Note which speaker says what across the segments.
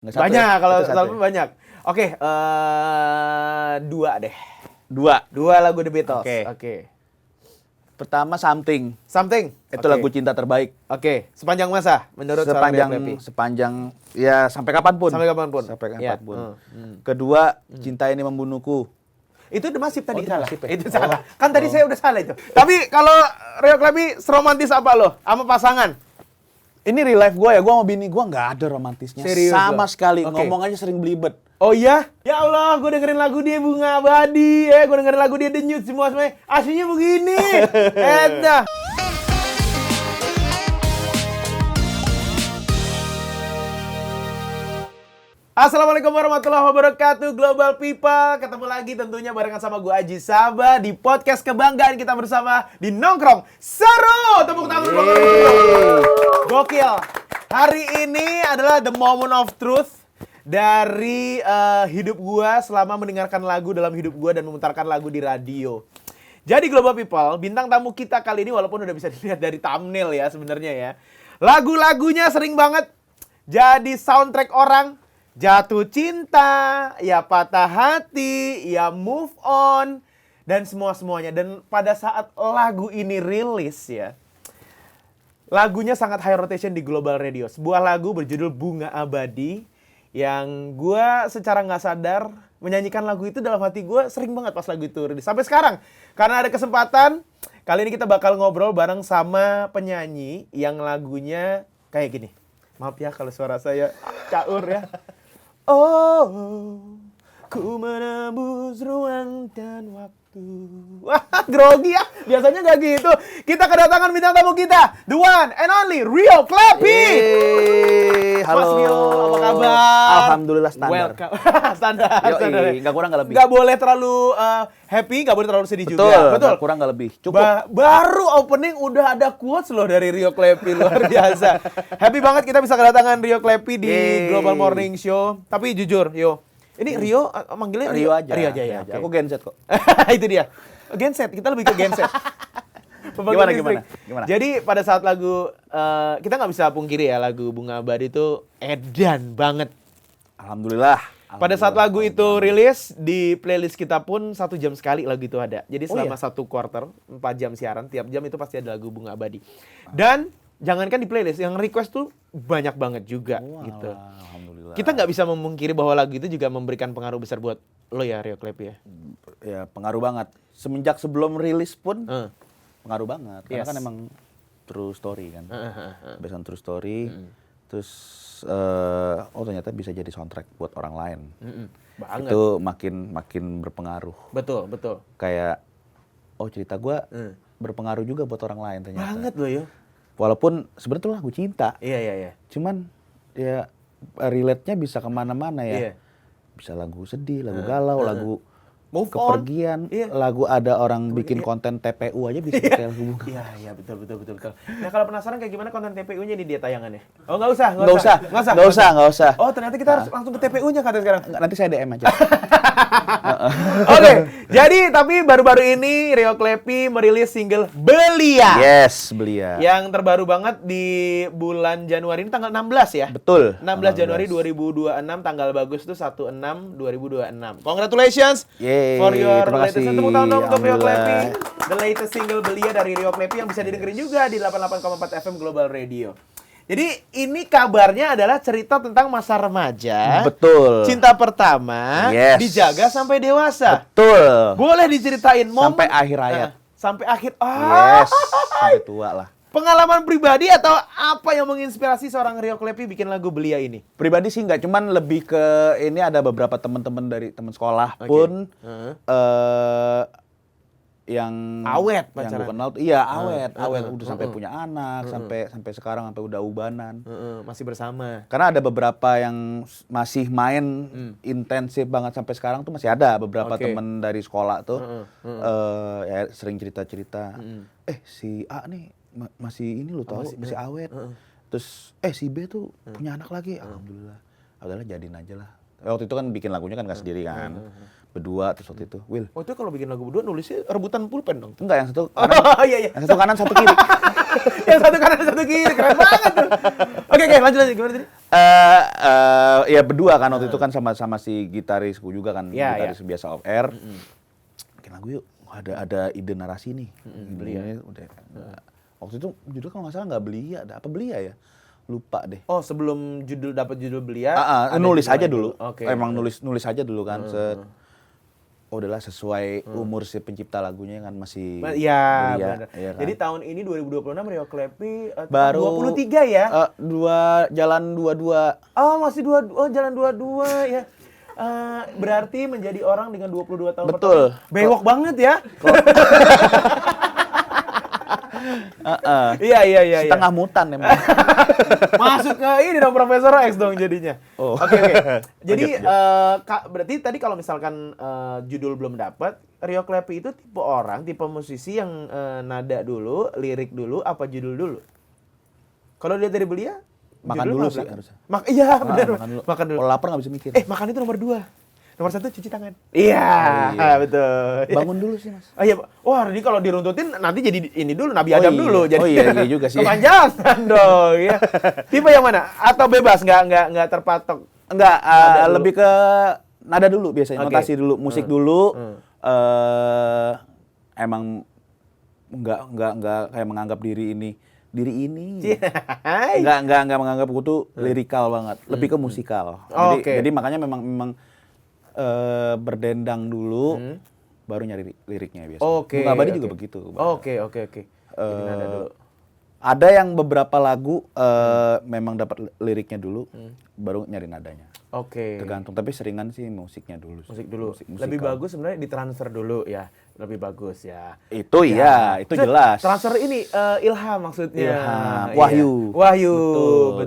Speaker 1: Nggak satu
Speaker 2: Banyak,
Speaker 1: ya?
Speaker 2: kalau
Speaker 1: Itu satu
Speaker 2: album
Speaker 1: ya?
Speaker 2: banyak. Oke, 2 deh.
Speaker 1: 2.
Speaker 2: 2 lagu The Beatles.
Speaker 1: Oke.
Speaker 2: Oke.
Speaker 1: Pertama Something.
Speaker 2: Something.
Speaker 1: Itu
Speaker 2: Oke.
Speaker 1: lagu cinta terbaik.
Speaker 2: Oke, sepanjang masa menurut seorang Rio Klepi.
Speaker 1: Sepanjang ya sampai kapanpun.
Speaker 2: Sampai kapanpun.
Speaker 1: Sampai
Speaker 2: Iya.
Speaker 1: kapanpun. Kedua, Cinta Ini Membunuhku.
Speaker 2: Itu The Massive tadi
Speaker 1: itu
Speaker 2: salah.
Speaker 1: Massive ya?
Speaker 2: Itu salah. Kan tadi saya udah salah itu. Tapi kalau Rio Klepi seromantis apa lo sama pasangan?
Speaker 1: Ini real life gue ya, gue sama bini gue nggak ada romantisnya.
Speaker 2: Serius
Speaker 1: sama
Speaker 2: lo?
Speaker 1: sekali,
Speaker 2: Oke.
Speaker 1: ngomong aja sering belibet.
Speaker 2: Oh iya? Ya Allah, gue dengerin lagu dia Bunga Abadi, gue dengerin lagu dia Denyut, semuanya aslinya begini. Edah. Assalamualaikum warahmatullahi wabarakatuh, Global People. Ketemu lagi tentunya barengan sama gue Aji Sabah di podcast kebanggaan kita bersama di Nongkrong Seru. Tepuk tangan dulu. Gokil. Hari ini adalah the moment of truth dari hidup gue selama mendengarkan lagu dalam hidup gue dan memutarkan lagu di radio. Jadi Global People, bintang tamu kita kali ini walaupun udah bisa dilihat dari thumbnail ya sebenarnya ya. Lagu-lagunya sering banget jadi soundtrack orang. Jatuh cinta, ya patah hati, ya move on, dan semua-semuanya. Dan pada saat lagu ini rilis ya, lagunya sangat high rotation di Global Radio. Sebuah lagu berjudul Bunga Abadi, yang gue secara nggak sadar menyanyikan lagu itu dalam hati gue sering banget pas lagu itu rilis. Sampai sekarang, karena ada kesempatan, kali ini kita bakal ngobrol bareng sama penyanyi yang lagunya kayak gini. Maaf ya kalau suara saya caur ya. Oh, ku menembus ruang dan waktu. Wah, grogi ya. Biasanya nggak gitu. Kita kedatangan bintang tamu kita, the one and only Rio Klepi.
Speaker 1: Halo.
Speaker 2: Mas Rio, apa kabar?
Speaker 1: Alhamdulillah standar.
Speaker 2: Welcome. standar.
Speaker 1: Yoi, nggak kurang nggak lebih.
Speaker 2: Nggak boleh terlalu happy, nggak boleh terlalu sedih
Speaker 1: Betul,
Speaker 2: juga. Betul.
Speaker 1: nggak kurang nggak lebih. Cukup.
Speaker 2: Baru opening udah ada quotes loh dari Rio Klepi, luar biasa. Happy banget kita bisa kedatangan Rio Klepi di Global Morning Show. Tapi jujur, Yo, ini Rio manggilnya
Speaker 1: Rio aja.
Speaker 2: Rio aja ya.
Speaker 1: Rio aja.
Speaker 2: Oke.
Speaker 1: Aku genset kok.
Speaker 2: Itu dia. Genset, kita lebih ke genset.
Speaker 1: Gimana?
Speaker 2: Jadi pada saat lagu kita nggak bisa pungkiri ya, lagu Bunga Abadi itu edan banget.
Speaker 1: Alhamdulillah.
Speaker 2: Pada saat lagu itu rilis, di playlist kita pun 1 jam sekali lagu itu ada. Jadi selama 1 quarter, 4 jam siaran, tiap jam itu pasti ada lagu Bunga Abadi. Dan jangankan di playlist, yang request tuh banyak banget juga gitu.
Speaker 1: Alhamdulillah.
Speaker 2: Kita nggak bisa memungkiri bahwa lagu itu juga memberikan pengaruh besar buat lo ya, Rio Klepi ya.
Speaker 1: Ya pengaruh banget. Semenjak sebelum rilis pun pengaruh banget. Karena
Speaker 2: Yes.
Speaker 1: kan emang true story kan. Based on true story. Terus ternyata bisa jadi soundtrack buat orang lain.
Speaker 2: Banget.
Speaker 1: Itu makin berpengaruh.
Speaker 2: Betul, betul.
Speaker 1: Kayak cerita gue berpengaruh juga buat orang lain ternyata.
Speaker 2: Banget loh yo.
Speaker 1: Walaupun sebenarnya itu lagu cinta.
Speaker 2: Iya.
Speaker 1: Cuman ya relate-nya bisa kemana-mana ya.
Speaker 2: Iya.
Speaker 1: Bisa lagu sedih, lagu galau, lagu
Speaker 2: Move on.
Speaker 1: kepergian,
Speaker 2: Iya.
Speaker 1: lagu ada orang bikin konten TPU aja bisa pakai lagu bunga.
Speaker 2: Iya, betul. Nah, kalau penasaran kayak gimana konten TPU-nya ini dia tayangannya? Oh, nggak usah.
Speaker 1: Nggak usah.
Speaker 2: Oh, ternyata kita harus langsung ke TPU-nya katanya sekarang.
Speaker 1: Nanti saya DM aja.
Speaker 2: Oke, jadi tapi baru-baru ini Rio Klepi merilis single Belia.
Speaker 1: Yes, Belia.
Speaker 2: Yang terbaru banget di bulan Januari ini tanggal 16 ya?
Speaker 1: Betul.
Speaker 2: 16 Januari 2026, tanggal bagus tuh 16/2026. Congratulations for your
Speaker 1: terima
Speaker 2: latest.
Speaker 1: kasih.
Speaker 2: Tepuk tangan dong untuk Rio
Speaker 1: Alhamdulillah.
Speaker 2: Klepi. The latest single Belia dari Rio Klepi yang bisa didengerin juga di 88,4 FM Global Radio. Jadi ini kabarnya adalah cerita tentang masa remaja.
Speaker 1: Betul.
Speaker 2: Cinta pertama,
Speaker 1: Yes.
Speaker 2: dijaga sampai dewasa.
Speaker 1: Betul.
Speaker 2: Boleh diceritain momen
Speaker 1: Sampai akhir hayat.
Speaker 2: Sampai akhir.
Speaker 1: Yes, sampai tua lah.
Speaker 2: Pengalaman pribadi atau apa yang menginspirasi seorang Rio Klepi bikin lagu Belia ini?
Speaker 1: Pribadi sih nggak, cuman lebih ke ini ada beberapa teman-teman dari teman sekolah pun yang
Speaker 2: Awet
Speaker 1: yang
Speaker 2: pacaran.
Speaker 1: gue kenal tuh iya awet udah sampai punya anak, sampai sekarang sampai udah ubanan.
Speaker 2: Masih bersama.
Speaker 1: Karena ada beberapa yang masih main intensif banget sampai sekarang tuh masih ada beberapa
Speaker 2: Oke.
Speaker 1: temen dari sekolah tuh ya sering cerita-cerita. Si A nih masih ini lo tau masih awet. Terus si B tuh punya anak lagi. Alhamdulillah. Udahlah jadiin aja lah. Waktu itu kan bikin lagunya kan nggak sendiri kan. Berdua terus waktu itu. Will.
Speaker 2: Oh itu kalau bikin lagu berdua nulisnya rebutan pulpen dong?
Speaker 1: Enggak, yang satu kanan,
Speaker 2: Oh iya.
Speaker 1: yang satu kanan satu kiri.
Speaker 2: Yang satu kanan satu kiri, keren banget tuh. Oke, Oke, lanjut gimana tadi?
Speaker 1: Ya berdua kan waktu itu kan sama si gitarisku juga kan, gitaris biasa off air. Bikin lagu yuk, ada ide narasi nih. Belia udah. Waktu itu judul kalau nggak salah nggak Belia, apa Belia ya? Lupa deh.
Speaker 2: Oh, sebelum dapat judul Belia,
Speaker 1: nulis aja dulu.
Speaker 2: Oke.
Speaker 1: Emang nulis aja dulu kan. Oh, udahlah sesuai umur si pencipta lagunya kan masih
Speaker 2: Iya,
Speaker 1: belia,
Speaker 2: benar.
Speaker 1: ya kan?
Speaker 2: Jadi tahun ini 2026 Rio Klepi
Speaker 1: baru
Speaker 2: 23 ya?
Speaker 1: Jalan 22.
Speaker 2: Oh, masih jalan 22 ya. Berarti menjadi orang dengan 22 tahun
Speaker 1: Betul.
Speaker 2: pertama. Bewok banget ya. Iya.
Speaker 1: Setengah mutan emang.
Speaker 2: Masuk ke ini dong Profesor X dong jadinya.
Speaker 1: Oh.
Speaker 2: Oke. Jadi berarti tadi kalau misalkan judul belum dapat, Rio Klepi itu tipe musisi yang nada dulu, lirik dulu, apa judul dulu? Kalau lihat dari Belia,
Speaker 1: Makan
Speaker 2: judul
Speaker 1: dulu
Speaker 2: apa?
Speaker 1: sih harusnya.
Speaker 2: Iya, benar.
Speaker 1: Makan dulu. Kalau lapar nggak bisa mikir.
Speaker 2: Makan itu nomor 2. Nomor 1 cuci tangan. Iya, betul.
Speaker 1: Bangun dulu sih, Mas.
Speaker 2: Oh iya, wah ini kalau diruntutin nanti jadi ini dulu Nabi Adam dulu. Jadi
Speaker 1: iya juga sih.
Speaker 2: kepanjangan dong. Ya. Tipe yang mana? Atau bebas nggak terpatok?
Speaker 1: Enggak, lebih ke nada dulu biasanya, notasi dulu, musik dulu. Emang enggak kayak menganggap diri ini. Enggak menganggap aku tuh lirikal banget, lebih ke musikal. Jadi makanya memang berdendang dulu, baru nyari liriknya biasanya. Bunga Abadi juga begitu.
Speaker 2: Oke. Jadi nada dulu.
Speaker 1: Ada yang beberapa lagu memang dapat liriknya dulu, baru nyari nadanya. Tergantung, tapi seringan sih musiknya dulu.
Speaker 2: Musik dulu. Lebih bagus sebenarnya ditransfer dulu ya. Lebih bagus ya.
Speaker 1: Itu itu jelas.
Speaker 2: Transfer ini ilham maksudnya.
Speaker 1: Ilham, Wahyu.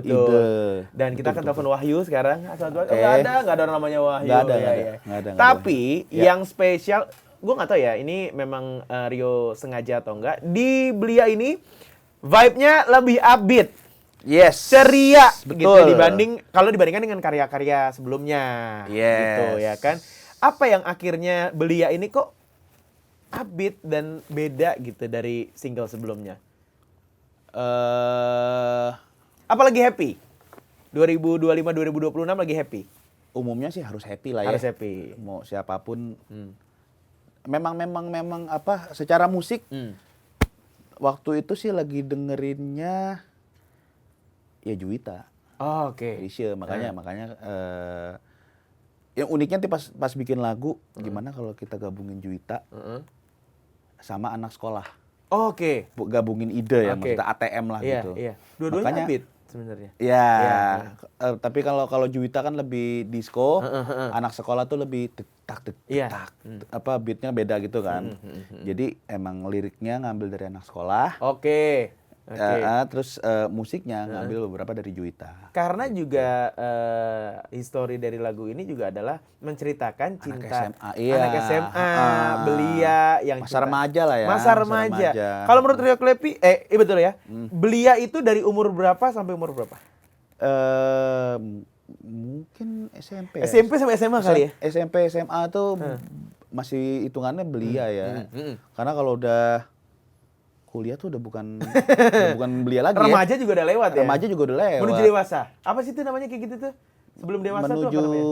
Speaker 2: Betul.
Speaker 1: Ide.
Speaker 2: Dan kita akan telepon Wahyu sekarang. Nggak ada namanya Wahyu.
Speaker 1: Nggak ada.
Speaker 2: Tapi yang spesial, gue nggak tahu ya, ini memang Rio sengaja atau enggak. Di Belia ini vibe-nya lebih upbeat.
Speaker 1: Yes.
Speaker 2: Ceria
Speaker 1: betul.
Speaker 2: Gitu dibandingkan dengan karya-karya sebelumnya. Gitu ya kan. Apa yang akhirnya Belia ini kok upbeat dan beda gitu dari single sebelumnya? Apalagi happy? 2025 2026 lagi happy?
Speaker 1: Umumnya sih harus happy lah ya.
Speaker 2: Harus happy.
Speaker 1: Mau siapapun. Memang apa secara musik waktu itu sih lagi dengerinnya ya Juwita.
Speaker 2: Oke.
Speaker 1: Makanya yang uniknya tuh pas bikin lagu, gimana kalau kita gabungin Juwita sama anak sekolah.
Speaker 2: Oke.
Speaker 1: Gabungin ide ya, maksudnya ATM lah gitu.
Speaker 2: Iya. Dua-duanya upbeat sebenarnya.
Speaker 1: Iya. Tapi kalau Juwita kan lebih disco, anak sekolah tuh lebih tak. Apa beatnya beda gitu kan. Jadi emang liriknya ngambil dari anak sekolah.
Speaker 2: Oke.
Speaker 1: Terus musiknya ngambil beberapa dari Juwita.
Speaker 2: Karena juga histori dari lagu ini juga adalah menceritakan cinta anak SMA, Belia yang
Speaker 1: masa remaja lah ya.
Speaker 2: Masa remaja. Kalau menurut Rio Klepi, betul ya. Belia itu dari umur berapa sampai umur berapa?
Speaker 1: Mungkin SMP ya.
Speaker 2: SMP sampai SMA kali ya?
Speaker 1: SMP SMA tuh masih hitungannya Belia ya. Karena kalau udah kuliah tuh udah bukan Belia lagi.
Speaker 2: Remaja juga udah lewat ya?
Speaker 1: Remaja juga udah lewat.
Speaker 2: Menuju dewasa. Apa sih itu namanya kayak gitu tuh? Sebelum dewasa tuh apa namanya?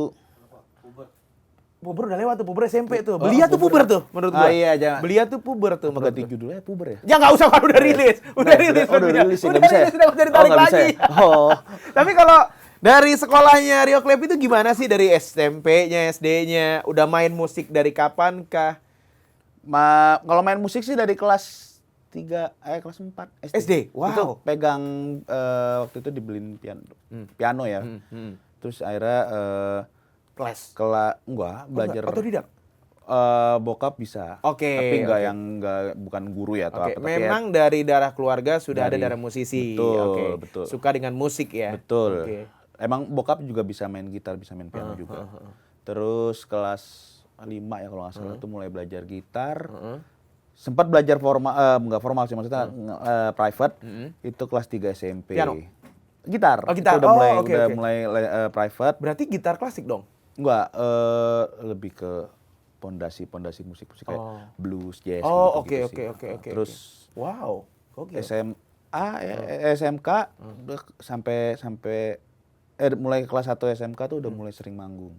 Speaker 2: Puber udah lewat tuh, puber SMP tuh. Belia tuh puber tuh menurut gua.
Speaker 1: Iya, jangan.
Speaker 2: Belia tuh puber tuh menurut
Speaker 1: Ganti judulnya puber ya?
Speaker 2: Ya nggak usah, kan udah rilis. Udah rilis.
Speaker 1: Udah rilis, nggak bisa
Speaker 2: ditarik lagi.
Speaker 1: Oh.
Speaker 2: Tapi kalau dari sekolahnya Rio Klepi itu gimana sih? Dari SMP-nya, SD-nya, udah main musik dari kapan kah?
Speaker 1: Kalau main musik sih dari kelas 4 SD.
Speaker 2: Wow.
Speaker 1: Itu pegang waktu itu dibeliin piano ya. Terus akhirnya
Speaker 2: les.
Speaker 1: Belajar
Speaker 2: otodidak.
Speaker 1: Bokap bisa.
Speaker 2: Tapi
Speaker 1: bukan guru ya atau apa.
Speaker 2: Memang dari darah keluarga sudah ada darah musisi.
Speaker 1: Betul.
Speaker 2: Suka dengan musik ya.
Speaker 1: Betul. Emang bokap juga bisa main gitar, bisa main piano juga. Terus kelas 5 ya kalau nggak salah tuh mulai belajar gitar. Sempat belajar nggak formal sih, maksudnya private. Itu kelas 3 SMP.
Speaker 2: Piano?
Speaker 1: Gitar.
Speaker 2: Gitar.
Speaker 1: Itu udah mulai private.
Speaker 2: Berarti gitar klasik dong?
Speaker 1: Enggak, lebih ke pondasi musik kayak blues, jazz
Speaker 2: Oke.
Speaker 1: Terus
Speaker 2: Wow.
Speaker 1: SMK udah sampai mulai kelas 1 SMK tuh udah mulai sering manggung.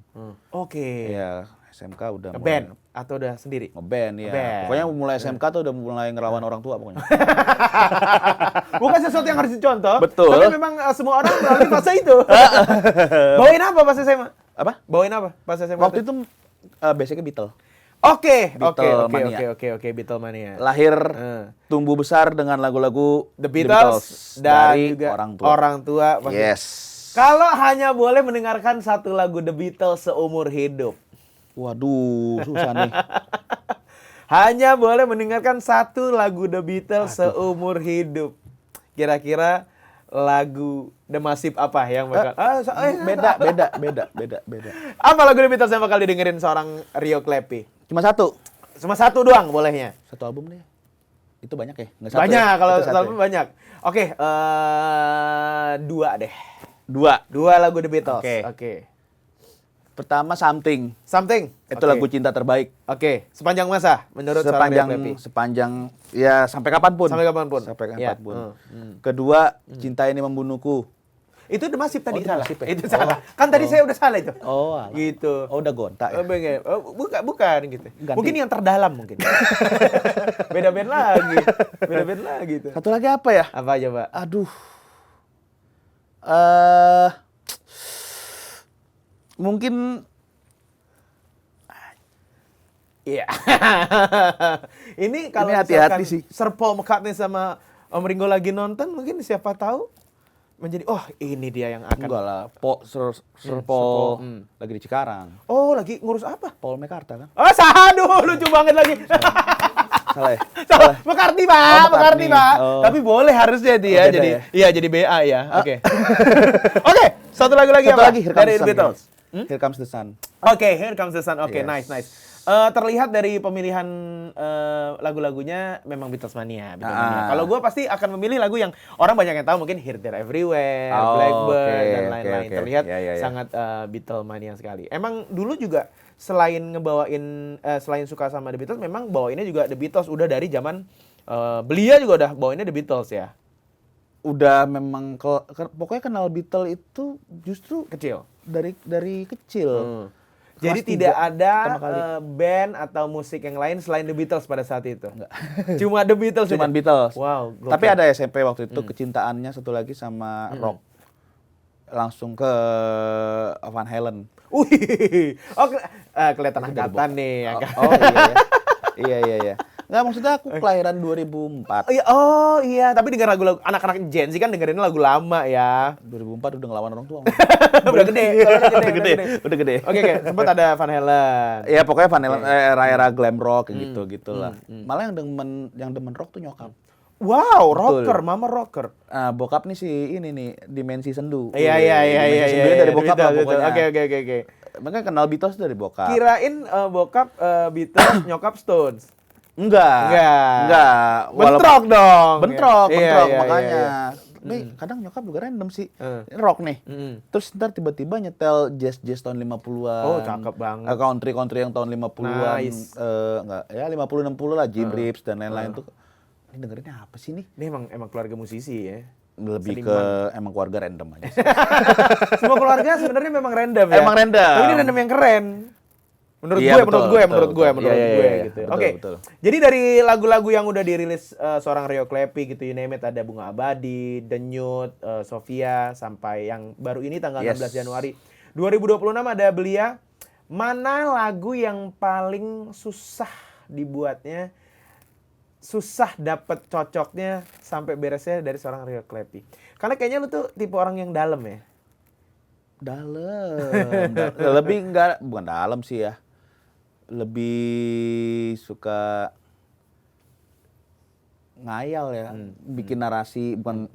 Speaker 2: Oke.
Speaker 1: Iya, SMK udah
Speaker 2: Ngeband atau udah sendiri?
Speaker 1: ngeband ya.
Speaker 2: Ngeband.
Speaker 1: Pokoknya mulai SMK tuh udah mulai ngelawan orang tua pokoknya.
Speaker 2: Bukan sesuatu yang harus dicontoh.
Speaker 1: Betul.
Speaker 2: Tapi memang semua orang melalui fase itu. Bawain apa pas SMA?
Speaker 1: Apa?
Speaker 2: Bawain apa pas SMA?
Speaker 1: Waktu itu basicnya Beatle.
Speaker 2: Oke,
Speaker 1: Beatlemania.
Speaker 2: oke, Beatlemania.
Speaker 1: Lahir, tumbuh besar dengan lagu-lagu
Speaker 2: The Beatles dan
Speaker 1: dari
Speaker 2: juga
Speaker 1: orang tua.
Speaker 2: pasti.
Speaker 1: Yes.
Speaker 2: Kalau hanya boleh mendengarkan satu lagu The Beatles seumur hidup.
Speaker 1: Waduh, susah nih.
Speaker 2: Hanya boleh mendengarkan satu lagu The Beatles seumur hidup. Kira-kira lagu The Massive apa yang bakal
Speaker 1: Beda.
Speaker 2: Apa lagu The Beatles yang bakal didengerin seorang Rio Klepi?
Speaker 1: Cuma
Speaker 2: Satu doang bolehnya.
Speaker 1: satu album deh. Itu banyak ya? Nggak satu
Speaker 2: Banyak,
Speaker 1: ya?
Speaker 2: kalau
Speaker 1: Itu
Speaker 2: satu album banyak. Oke, 2 deh.
Speaker 1: Dua.
Speaker 2: 2 lagu The Beatles.
Speaker 1: Oke. Pertama Something.
Speaker 2: Something.
Speaker 1: Itu lagu cinta terbaik.
Speaker 2: Oke, sepanjang masa menurut seorang Rio Klepi.
Speaker 1: Sepanjang ya sampai kapanpun.
Speaker 2: Sampai kapanpun. Ya.
Speaker 1: Kedua, Cinta Ini Membunuhku.
Speaker 2: Itu The Massive tadi
Speaker 1: itu
Speaker 2: salah.
Speaker 1: Massive ya?
Speaker 2: Itu salah. Kan tadi saya udah salah itu.
Speaker 1: Oh, alah.
Speaker 2: Gitu.
Speaker 1: Oh, udah gonta ya.
Speaker 2: Bukan gitu.
Speaker 1: Ganti.
Speaker 2: Mungkin yang terdalam mungkin. Beda band lagi. Itu.
Speaker 1: Satu lagi apa ya?
Speaker 2: Apa aja, Pak?
Speaker 1: Aduh. Mungkin
Speaker 2: Iya. Ini kalau
Speaker 1: hati-hati
Speaker 2: misalkan
Speaker 1: sih.
Speaker 2: Sir Paul McCartney sama Om Ringo lagi nonton, mungkin siapa tahu menjadi ini dia yang akan.
Speaker 1: enggak lah, Sir Paul lagi di Cikarang.
Speaker 2: Oh, lagi ngurus apa?
Speaker 1: Paul McCartney kan?
Speaker 2: Oh, aduh, lucu banget lagi.
Speaker 1: Salah ya?
Speaker 2: Salah. McCartney, Pak.
Speaker 1: Oh,
Speaker 2: McCartney,
Speaker 1: McCartney.
Speaker 2: Pak.
Speaker 1: Oh.
Speaker 2: Tapi boleh harusnya dia
Speaker 1: Oh, beda
Speaker 2: jadi
Speaker 1: ya?
Speaker 2: iya jadi BA ya. Oke. Oke, satu lagu lagi
Speaker 1: Satu
Speaker 2: apa?
Speaker 1: lagi, Here
Speaker 2: Dari
Speaker 1: Comes
Speaker 2: The
Speaker 1: the
Speaker 2: Beatles.
Speaker 1: Sun. Here Comes the Sun.
Speaker 2: Oke, Here Comes the Sun. Oke,
Speaker 1: Yes.
Speaker 2: nice. Terlihat dari pemilihan lagu-lagunya memang Beatlesmania. Kalau gue pasti akan memilih lagu yang orang banyak yang tahu, mungkin Here There Everywhere, Blackbird dan lain-lain. Terlihat sangat Beatlemania sekali. Emang dulu juga selain selain suka sama The Beatles, memang bawainnya juga The Beatles udah dari zaman belia juga udah bawainnya The Beatles ya.
Speaker 1: Udah memang pokoknya kenal Beatles itu justru
Speaker 2: Kecil.
Speaker 1: dari kecil.
Speaker 2: Jadi
Speaker 1: Kelas
Speaker 2: tidak
Speaker 1: 3
Speaker 2: ada
Speaker 1: pertama kali.
Speaker 2: band atau musik yang lain selain The Beatles pada saat itu. Enggak. Cuma The Beatles.
Speaker 1: Cuman
Speaker 2: aja?
Speaker 1: Beatles.
Speaker 2: Wow.
Speaker 1: Tapi ada SMP waktu itu kecintaannya satu lagi sama rock. Langsung ke Van Halen.
Speaker 2: Wih. Oh, kelihatan angkatan nih.
Speaker 1: Iya. Nggak, maksudnya aku kelahiran 2004.
Speaker 2: Iya. Tapi denger lagu-lagu anak-anak Gen Z kan dengerin lagu lama ya.
Speaker 1: 2004 udah ngelawan orang tua.
Speaker 2: Udah gede.
Speaker 1: Udah gede.
Speaker 2: Oke. Sempat ada Van Halen.
Speaker 1: Ya pokoknya Van Halen era glam rock gitu lah. Malah yang demen rock tuh nyokap.
Speaker 2: Wow,
Speaker 1: Betul.
Speaker 2: rocker, mama rocker.
Speaker 1: Bokap nih ini nih Dimensi Sendu.
Speaker 2: Iya.
Speaker 1: Dimensi Sendunya dari bokap lah
Speaker 2: Betul.
Speaker 1: pokoknya.
Speaker 2: Oke.
Speaker 1: Makanya kenal Beatles dari bokap.
Speaker 2: Kirain bokap Beatles, nyokap Stones.
Speaker 1: Enggak.
Speaker 2: Bentrok dong.
Speaker 1: Bentrok
Speaker 2: Iya.
Speaker 1: makanya. Tapi kadang nyokap juga random sih. Rock nih. Terus ntar tiba-tiba nyetel jazz tahun 50-an.
Speaker 2: Oh, cakep banget.
Speaker 1: Country yang tahun 50-an.
Speaker 2: Nice.
Speaker 1: Enggak, ya 50 60 lah, Jim Reeves dan lain-lain tuh. Ini dengerinnya apa sih nih?
Speaker 2: Ini emang keluarga musisi ya.
Speaker 1: Lebih
Speaker 2: Seniman.
Speaker 1: ke emang keluarga random aja.
Speaker 2: Semua keluarga sebenarnya memang random ya.
Speaker 1: Emang random.
Speaker 2: Tapi ini random yang keren. Menurut
Speaker 1: Iya,
Speaker 2: gue
Speaker 1: betul. Iya,
Speaker 2: gitu.
Speaker 1: betul,
Speaker 2: Oke.
Speaker 1: betul.
Speaker 2: Jadi dari lagu-lagu yang udah dirilis seorang Rio Klepi gitu, you name it, ada Bunga Abadi, Denyut, Sofia, sampai yang baru ini tanggal 16 Januari 2026 ada Belia. Mana lagu yang paling susah dibuatnya, susah dapet cocoknya sampai beresnya dari seorang Rio Klepi? Karena kayaknya lu tuh tipe orang yang dalam ya.
Speaker 1: Dalam. Lebih enggak, bukan dalam sih ya. Lebih suka ngayal ya, bikin narasi, bukan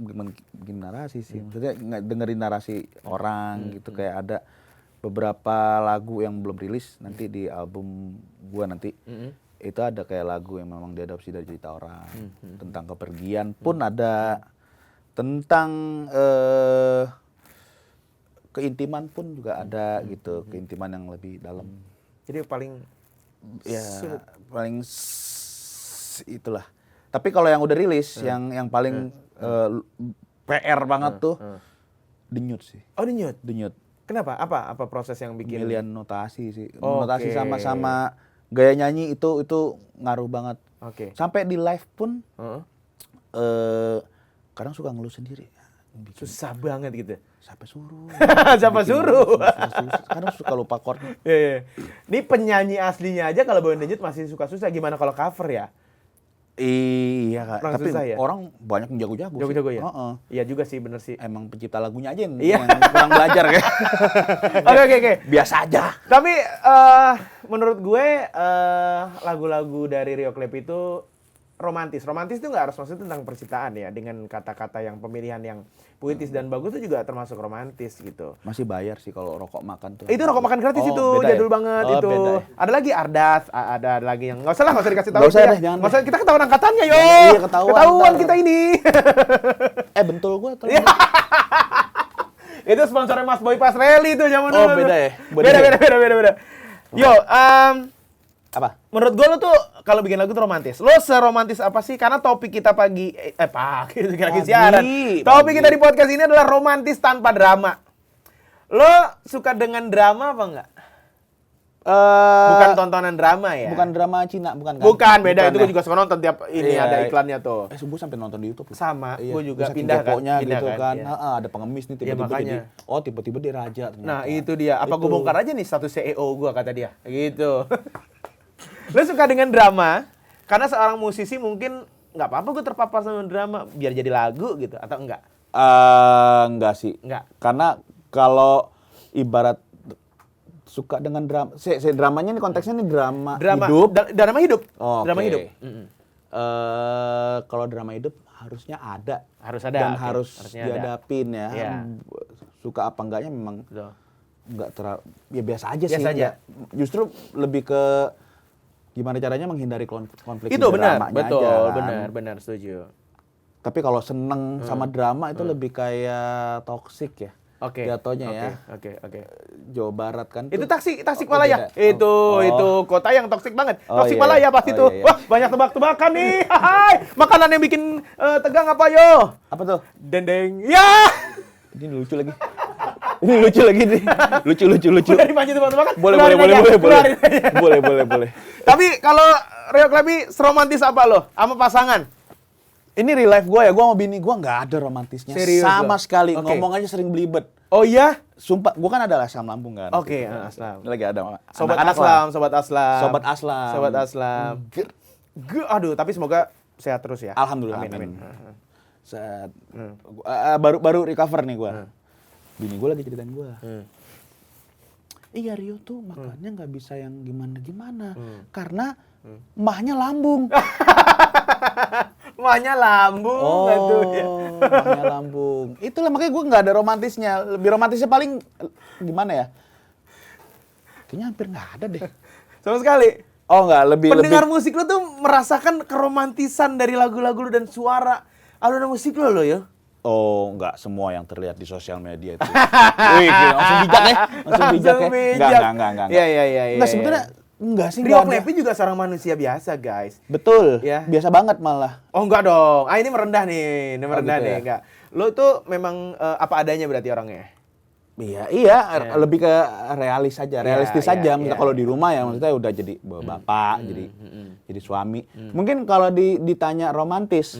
Speaker 1: bikin narasi sih. Maksudnya dengerin narasi orang gitu, kayak ada beberapa lagu yang belum rilis nanti di album gua nanti. Itu ada kayak lagu yang memang diadopsi dari cerita orang, tentang kepergian pun ada, tentang keintiman pun juga ada gitu, keintiman yang lebih dalam.
Speaker 2: Jadi paling
Speaker 1: Ya, paling itulah Tapi kalau yang udah rilis, yang paling PR banget tuh, denyut sih.
Speaker 2: Oh, denyut.
Speaker 1: Denyut.
Speaker 2: Kenapa? Apa proses yang bikin?
Speaker 1: Pemilihan notasi sih.
Speaker 2: Oh,
Speaker 1: Notasi
Speaker 2: oke.
Speaker 1: sama gaya nyanyi itu ngaruh banget.
Speaker 2: Oke.
Speaker 1: Sampai di live pun
Speaker 2: Heeh.
Speaker 1: kadang suka ngeluh sendiri.
Speaker 2: Susah banget gitu.
Speaker 1: Siapa suruh?
Speaker 2: Siapa suruh?
Speaker 1: Kadang suka lupa chordnya.
Speaker 2: Iya. Ini penyanyi aslinya aja kalau bawain denyut masih suka susah. Gimana kalau cover ya?
Speaker 1: Iya, Kak.
Speaker 2: Orang
Speaker 1: Tapi
Speaker 2: susah ya?
Speaker 1: orang banyak yang jago-jago sih.
Speaker 2: Jago-jago ya?
Speaker 1: Heeh.
Speaker 2: Iya juga sih, bener sih.
Speaker 1: Emang pencipta lagunya aja
Speaker 2: Iya.
Speaker 1: yang kurang belajar kayak.
Speaker 2: Oke.
Speaker 1: Biasa aja.
Speaker 2: Tapi menurut gue lagu-lagu dari Rio Klep itu romantis. Romantis itu nggak harus maksudnya tentang percintaan ya. Dengan kata-kata yang pemilihan yang puitis dan bagus itu juga termasuk romantis gitu.
Speaker 1: Masih bayar sih kalau rokok makan tuh.
Speaker 2: Itu rokok makan gratis itu,
Speaker 1: beda
Speaker 2: jadul
Speaker 1: ya?
Speaker 2: banget
Speaker 1: Oh,
Speaker 2: itu.
Speaker 1: beda ya?
Speaker 2: Ada lagi Ardas, ada lagi yang nggak usah dikasih tahu.
Speaker 1: Nggak usah
Speaker 2: ya.
Speaker 1: deh, jangan
Speaker 2: Nggak usah, kita ketahuan angkatannya yo.
Speaker 1: Iya, ketahuan ntar.
Speaker 2: kita ini.
Speaker 1: Bentul gua tuh.
Speaker 2: Itu sponsornya Mas Boy Pasrelli tuh zaman dulu.
Speaker 1: Oh, beda ya?
Speaker 2: Beda. Yo,
Speaker 1: Apa?
Speaker 2: menurut gue lo tuh kalau bikin lagu tuh romantis. Lo seromantis apa sih? Karena topik kita pagi lagi siaran. Topik kita di podcast ini adalah romantis tanpa drama. Lo suka dengan drama apa enggak? Bukan tontonan drama ya?
Speaker 1: Bukan drama Cina, bukan kan?
Speaker 2: Bukan, beda.
Speaker 1: Bukan
Speaker 2: Itu
Speaker 1: ya?
Speaker 2: gue juga suka nonton tiap ini
Speaker 1: Iya,
Speaker 2: ada iklannya tuh.
Speaker 1: Subuh sampai nonton di YouTube.
Speaker 2: Sama,
Speaker 1: Iya,
Speaker 2: gue juga
Speaker 1: saking
Speaker 2: pindah kan.
Speaker 1: keponya gitu kan.
Speaker 2: Iya.
Speaker 1: Ada pengemis nih
Speaker 2: Iya,
Speaker 1: tiba-tiba
Speaker 2: makanya.
Speaker 1: jadi. Tiba-tiba dia raja ternyata.
Speaker 2: Nah itu dia. Apa gue
Speaker 1: Itu.
Speaker 2: bongkar aja nih status CEO gue kata dia. Gitu. Lo suka dengan drama? Karena seorang musisi mungkin nggak apa-apa gue terpapar sama drama biar jadi lagu gitu atau enggak?
Speaker 1: Enggak sih.
Speaker 2: Enggak.
Speaker 1: Karena kalau ibarat suka dengan drama, dramanya ini konteksnya nih drama hidup.
Speaker 2: Drama hidup.
Speaker 1: Oh,
Speaker 2: Drama
Speaker 1: oke.
Speaker 2: hidup.
Speaker 1: Kalau drama hidup harusnya ada.
Speaker 2: Harus ada.
Speaker 1: Dan
Speaker 2: oke.
Speaker 1: harus
Speaker 2: Harusnya ada.
Speaker 1: dihadapin ya.
Speaker 2: Iya.
Speaker 1: Suka apa enggaknya memang
Speaker 2: Betul.
Speaker 1: enggak terlalu, ya biasa aja sih.
Speaker 2: Biasa aja.
Speaker 1: Justru lebih ke gimana caranya menghindari konflik
Speaker 2: Itu
Speaker 1: di
Speaker 2: benar,
Speaker 1: dramanya
Speaker 2: betul,
Speaker 1: aja, kan.
Speaker 2: benar setuju.
Speaker 1: Tapi kalau seneng sama drama itu lebih kayak toksik ya.
Speaker 2: Oke.
Speaker 1: Jatuhnya ya.
Speaker 2: Oke.
Speaker 1: Jawa Barat kan.
Speaker 2: Itu
Speaker 1: tuh-
Speaker 2: Tasikmalaya.
Speaker 1: beda.
Speaker 2: Itu kota yang toksik banget.
Speaker 1: Oh,
Speaker 2: Tasikmalaya
Speaker 1: iya.
Speaker 2: pasti
Speaker 1: Oh,
Speaker 2: tuh.
Speaker 1: iya.
Speaker 2: Wah, banyak tebak-tebakan nih. Hai, makanan yang bikin tegang apa yo?
Speaker 1: Apa tuh?
Speaker 2: Dendeng. Ya.
Speaker 1: Ini lucu lagi. Ini lucu lagi nih. Lucu.
Speaker 2: Udah dipancing tebak-tebakan.
Speaker 1: Boleh.
Speaker 2: keluarin aja.
Speaker 1: Boleh.
Speaker 2: Tapi kalau Rio Klebi seromantis apa lo? Sama pasangan?
Speaker 1: Ini real life gue ya, gue sama bini gue nggak ada romantisnya.
Speaker 2: Serius
Speaker 1: sama
Speaker 2: lo?
Speaker 1: sekali.
Speaker 2: Oke.
Speaker 1: Ngomong aja sering belibet.
Speaker 2: Oh iya?
Speaker 1: Sumpah, gue kan ada asam lambung kan.
Speaker 2: Oke,
Speaker 1: Gitu.
Speaker 2: aslam.
Speaker 1: Ini lagi ada
Speaker 2: Sobat
Speaker 1: anak-anak
Speaker 2: Aslam,
Speaker 1: lah.
Speaker 2: Sobat Aslam.
Speaker 1: Sobat Aslam.
Speaker 2: Aduh, tapi semoga sehat terus ya.
Speaker 1: Alhamdulillah.
Speaker 2: Amin.
Speaker 1: Saat baru recover nih gue. Bini gue lagi ceritain gue. Iya Rio tuh makannya nggak bisa yang gimana-gimana. Karena mahnya lambung.
Speaker 2: Mahnya lambung nggak tuh ya.
Speaker 1: Mahnya lambung. Itulah makanya gue nggak ada romantisnya. Lebih romantisnya paling gimana ya? Kayaknya hampir nggak ada deh.
Speaker 2: Sama sekali.
Speaker 1: Oh nggak, lebih
Speaker 2: Pendengar musik lo tuh merasakan keromantisan dari lagu-lagu lo dan suara alunan musik lo ya.
Speaker 1: Oh, nggak semua yang terlihat di sosial media itu. Wih, gila, langsung bijak ya. Langsung bijak ya. Enggak.
Speaker 2: Iya.
Speaker 1: Enggak, sebetulnya enggak sih.
Speaker 2: Rio
Speaker 1: nggak ada.
Speaker 2: Klepi juga seorang manusia biasa, guys.
Speaker 1: Betul.
Speaker 2: Ya.
Speaker 1: Biasa banget malah.
Speaker 2: Oh enggak dong. Ini merendah nih. Ini merendah
Speaker 1: gitu
Speaker 2: nih.
Speaker 1: ya?
Speaker 2: Enggak. Lo tuh memang apa adanya berarti orangnya.
Speaker 1: Iya, lebih ke realis saja, realistis
Speaker 2: Iya,
Speaker 1: saja.
Speaker 2: iya,
Speaker 1: Misalnya
Speaker 2: iya.
Speaker 1: kalau di rumah ya maksudnya udah jadi bapak, jadi suami. Mungkin kalau ditanya romantis,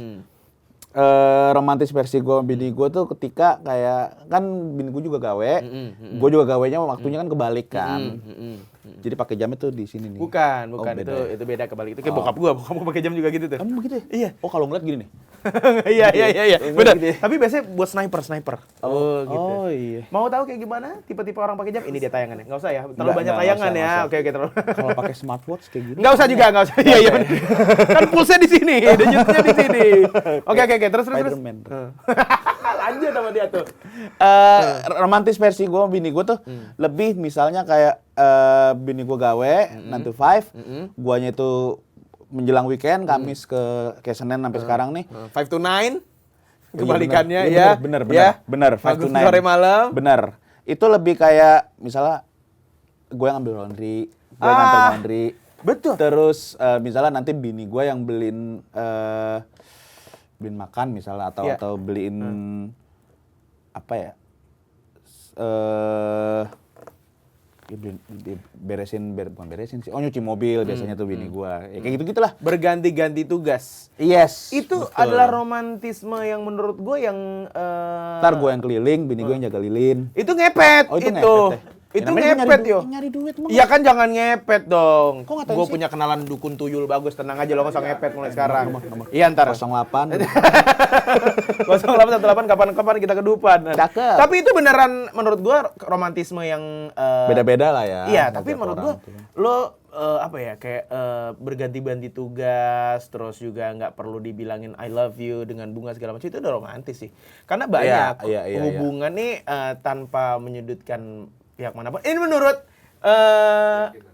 Speaker 1: romantis versi gue bini gue tuh ketika kayak kan bini gue juga gawe, gue juga gawenya waktunya kan kebalik kan. Jadi pakai jamnya tuh di sini nih.
Speaker 2: Bukan.
Speaker 1: beda ya?
Speaker 2: Itu beda kebalik. Itu kayak bokap gua pakai jam juga gitu tuh.
Speaker 1: Kamu begitu ya?
Speaker 2: Iya.
Speaker 1: Oh kalau ngeliat gini nih.
Speaker 2: Iya.
Speaker 1: Oh,
Speaker 2: Benar.
Speaker 1: gitu ya?
Speaker 2: Tapi biasanya buat sniper. Oh, gitu.
Speaker 1: Oh iya.
Speaker 2: Mau tahu kayak gimana tipe-tipe orang pakai jam? Ini dia tayangannya. Enggak usah ya. Terlalu
Speaker 1: Nggak,
Speaker 2: banyak
Speaker 1: nggak
Speaker 2: tayangan
Speaker 1: usah,
Speaker 2: ya.
Speaker 1: nggak
Speaker 2: Oke, terlalu.
Speaker 1: Kalau pakai smartwatch kayak gini.
Speaker 2: Enggak usah juga, enggak usah. Iya. Kan pulsa di sini, denyutnya di sini. Oke, terus.
Speaker 1: Spiderman.
Speaker 2: Lanjut sama dia tuh.
Speaker 1: Romantis versi gue bini gue tuh lebih misalnya kayak bini gue gawe 9 to 5, guanya itu menjelang weekend Kamis ke Senin sampai sekarang nih.
Speaker 2: 5 to 9.
Speaker 1: Iya,
Speaker 2: Kebalikannya
Speaker 1: bener.
Speaker 2: ya.
Speaker 1: Bener.
Speaker 2: Ya.
Speaker 1: 5 to 9.
Speaker 2: Sore malam.
Speaker 1: Bener. Itu lebih kayak misalnya gue yang ngambil laundry, gue yang nganter laundry.
Speaker 2: Betul.
Speaker 1: Terus misalnya nanti bini gue yang beliin makan misalnya atau beliin apa ya? Bukan beresin sih. Oh, nyuci mobil biasanya tuh bini gua. Ya kayak gitu-gitulah.
Speaker 2: Berganti-ganti tugas.
Speaker 1: Yes.
Speaker 2: Itu
Speaker 1: betul.
Speaker 2: adalah romantisme yang menurut gue yang
Speaker 1: Ntar gua yang keliling, bini gua yang jaga lilin.
Speaker 2: itu ngepet.
Speaker 1: Oh, itu
Speaker 2: itu.
Speaker 1: ngepet ya?
Speaker 2: Itu
Speaker 1: Ya, namanya
Speaker 2: ngepet yo.
Speaker 1: Nyari duit emang.
Speaker 2: Iya kan jangan ngepet dong.
Speaker 1: Kok nggak tahu
Speaker 2: Gue
Speaker 1: sih?
Speaker 2: punya kenalan dukun tuyul bagus, tenang aja lo nggak usah ngepet mulai sekarang. Iya ntar.
Speaker 1: 08.
Speaker 2: 0818 kapan-kapan kita kedupan.
Speaker 1: Cakep.
Speaker 2: Tapi itu beneran menurut gue romantisme yang
Speaker 1: Beda-beda lah ya.
Speaker 2: Iya, tapi
Speaker 1: setiap
Speaker 2: menurut
Speaker 1: orang
Speaker 2: gue
Speaker 1: tuh.
Speaker 2: lo apa ya kayak berganti-ganti tugas, terus juga nggak perlu dibilangin I love you dengan bunga segala macam, itu udah romantis sih. Karena banyak
Speaker 1: Iya.
Speaker 2: hubungan nih tanpa menyudutkan pihak manapun. Ini menurut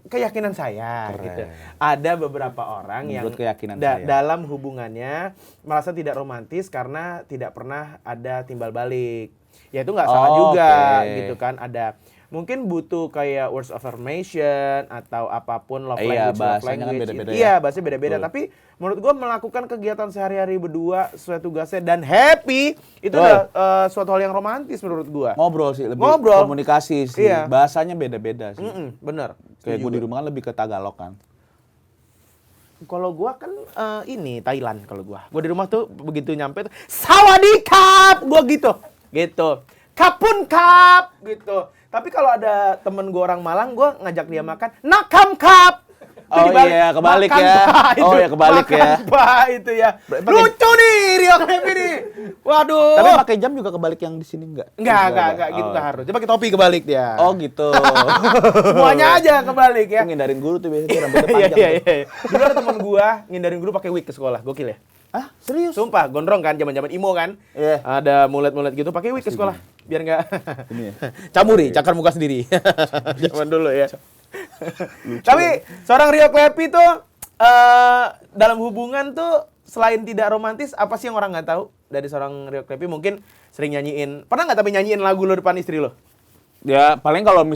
Speaker 2: keyakinan saya
Speaker 1: Keren.
Speaker 2: gitu. Ada beberapa orang
Speaker 1: Menurut
Speaker 2: yang
Speaker 1: keyakinan saya.
Speaker 2: dalam hubungannya merasa tidak romantis karena tidak pernah ada timbal balik. Ya itu nggak salah juga
Speaker 1: oke.
Speaker 2: gitu kan. Ada mungkin butuh kayak words of affirmation atau apapun love
Speaker 1: Iya,
Speaker 2: language, love
Speaker 1: bahasanya kan
Speaker 2: language.
Speaker 1: beda-beda
Speaker 2: Iya,
Speaker 1: ya.
Speaker 2: bahasanya beda-beda.
Speaker 1: Betul.
Speaker 2: Tapi menurut gua melakukan kegiatan sehari-hari berdua sesuai tugasnya dan happy itu
Speaker 1: Betul.
Speaker 2: adalah suatu hal yang romantis menurut gua.
Speaker 1: Ngobrol sih, lebih
Speaker 2: Ngobrol.
Speaker 1: komunikasi sih.
Speaker 2: Iya.
Speaker 1: Bahasanya beda-beda sih.
Speaker 2: Bener.
Speaker 1: Kayak
Speaker 2: Setuju
Speaker 1: gue di
Speaker 2: gua.
Speaker 1: rumah kan lebih ke Tagalog kan.
Speaker 2: Kalau gua kan ini Thailand kalau gua. Gua di rumah tuh begitu nyampe tuh sawadikap, gua gitu. Gitu. Kapun kap gitu. Tapi kalau ada temen gua orang Malang, gua ngajak dia makan nakam kap. Itu
Speaker 1: Oh
Speaker 2: dibalik.
Speaker 1: iya, kebalik
Speaker 2: Makan
Speaker 1: ya.
Speaker 2: pa, itu.
Speaker 1: Oh ya, kebalik
Speaker 2: Makan
Speaker 1: ya.
Speaker 2: pa, itu ya.
Speaker 1: Pakai-
Speaker 2: Lucu nih Rio Klepi nih. Waduh.
Speaker 1: Tapi pakai jam juga kebalik yang di sini enggak?
Speaker 2: Enggak gitu
Speaker 1: Oh.
Speaker 2: enggak harus. Dia pakai topi kebalik dia.
Speaker 1: Oh gitu.
Speaker 2: Semuanya aja kebalik ya.
Speaker 1: Itu ngindarin guru tuh biasanya rambutnya
Speaker 2: Iya
Speaker 1: panjang. tuh.
Speaker 2: iya. Dulu ada temen gua ngindarin guru pakai wig ke sekolah. Gokil ya.
Speaker 1: Hah? Serius?
Speaker 2: Sumpah, gondrong kan, zaman-zaman imo kan.
Speaker 1: Iya.
Speaker 2: Ada mulet-mulet gitu, pakai wig ke sekolah. Biar nggak
Speaker 1: Ini ya?
Speaker 2: camuri, cakar muka sendiri. Zaman dulu ya. Tapi seorang Rio Klepi tuh dalam hubungan tuh selain tidak romantis, apa sih yang orang nggak tahu dari seorang Rio Klepi? Mungkin sering nyanyiin, pernah nggak tapi nyanyiin lagu lo depan istri lo?
Speaker 1: Ya paling kalau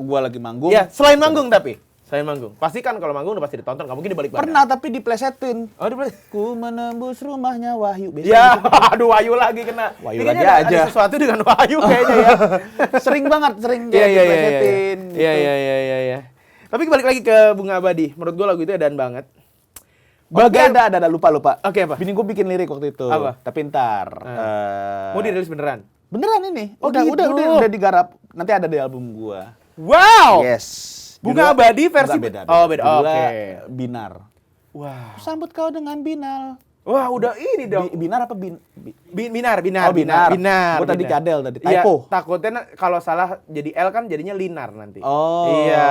Speaker 1: gua lagi manggung.
Speaker 2: Iya, selain manggung tapi. Selain manggung. Pasti kan kalau manggung udah pasti ditonton, nggak mungkin dibalik badan.
Speaker 1: Pernah tapi diplesetin.
Speaker 2: Oh, dibalik.
Speaker 1: Ku menembus rumahnya Wahyu. Biasanya
Speaker 2: Ya,
Speaker 1: gitu.
Speaker 2: aduh Wahyu lagi kena.
Speaker 1: Wahyu
Speaker 2: Ini
Speaker 1: lagi
Speaker 2: kayaknya
Speaker 1: aja.
Speaker 2: Ada sesuatu dengan Wahyu kayaknya ya.
Speaker 1: Sering banget, sering
Speaker 2: Iya iya iya.
Speaker 1: diplesetin.
Speaker 2: Iya
Speaker 1: gitu.
Speaker 2: iya. Tapi balik lagi ke Bunga Abadi. Menurut gua lagu itu edan banget.
Speaker 1: Bagian ada lupa.
Speaker 2: Oke, apa?
Speaker 1: Bini gue bikin lirik waktu itu.
Speaker 2: Apa?
Speaker 1: Tapi ntar.
Speaker 2: Mau dirilis beneran?
Speaker 1: Beneran ini.
Speaker 2: Oh,
Speaker 1: udah
Speaker 2: gitu.
Speaker 1: digarap. Nanti ada di album gua.
Speaker 2: Wow.
Speaker 1: Yes.
Speaker 2: Bunga
Speaker 1: Judulnya-
Speaker 2: Abadi versi
Speaker 1: Enggak, beda.
Speaker 2: Oh, beda.
Speaker 1: Judulnya
Speaker 2: Oke.
Speaker 1: Binar.
Speaker 2: Wow.
Speaker 1: Sambut kau dengan binal.
Speaker 2: Wah, udah ini dong.
Speaker 1: Binar apa
Speaker 2: Binar.
Speaker 1: Oh, binar. Gua tadi cadel tadi,
Speaker 2: Iya,
Speaker 1: typo.
Speaker 2: takutnya kalau salah jadi L kan jadinya linar nanti.
Speaker 1: Oh,
Speaker 2: Iya.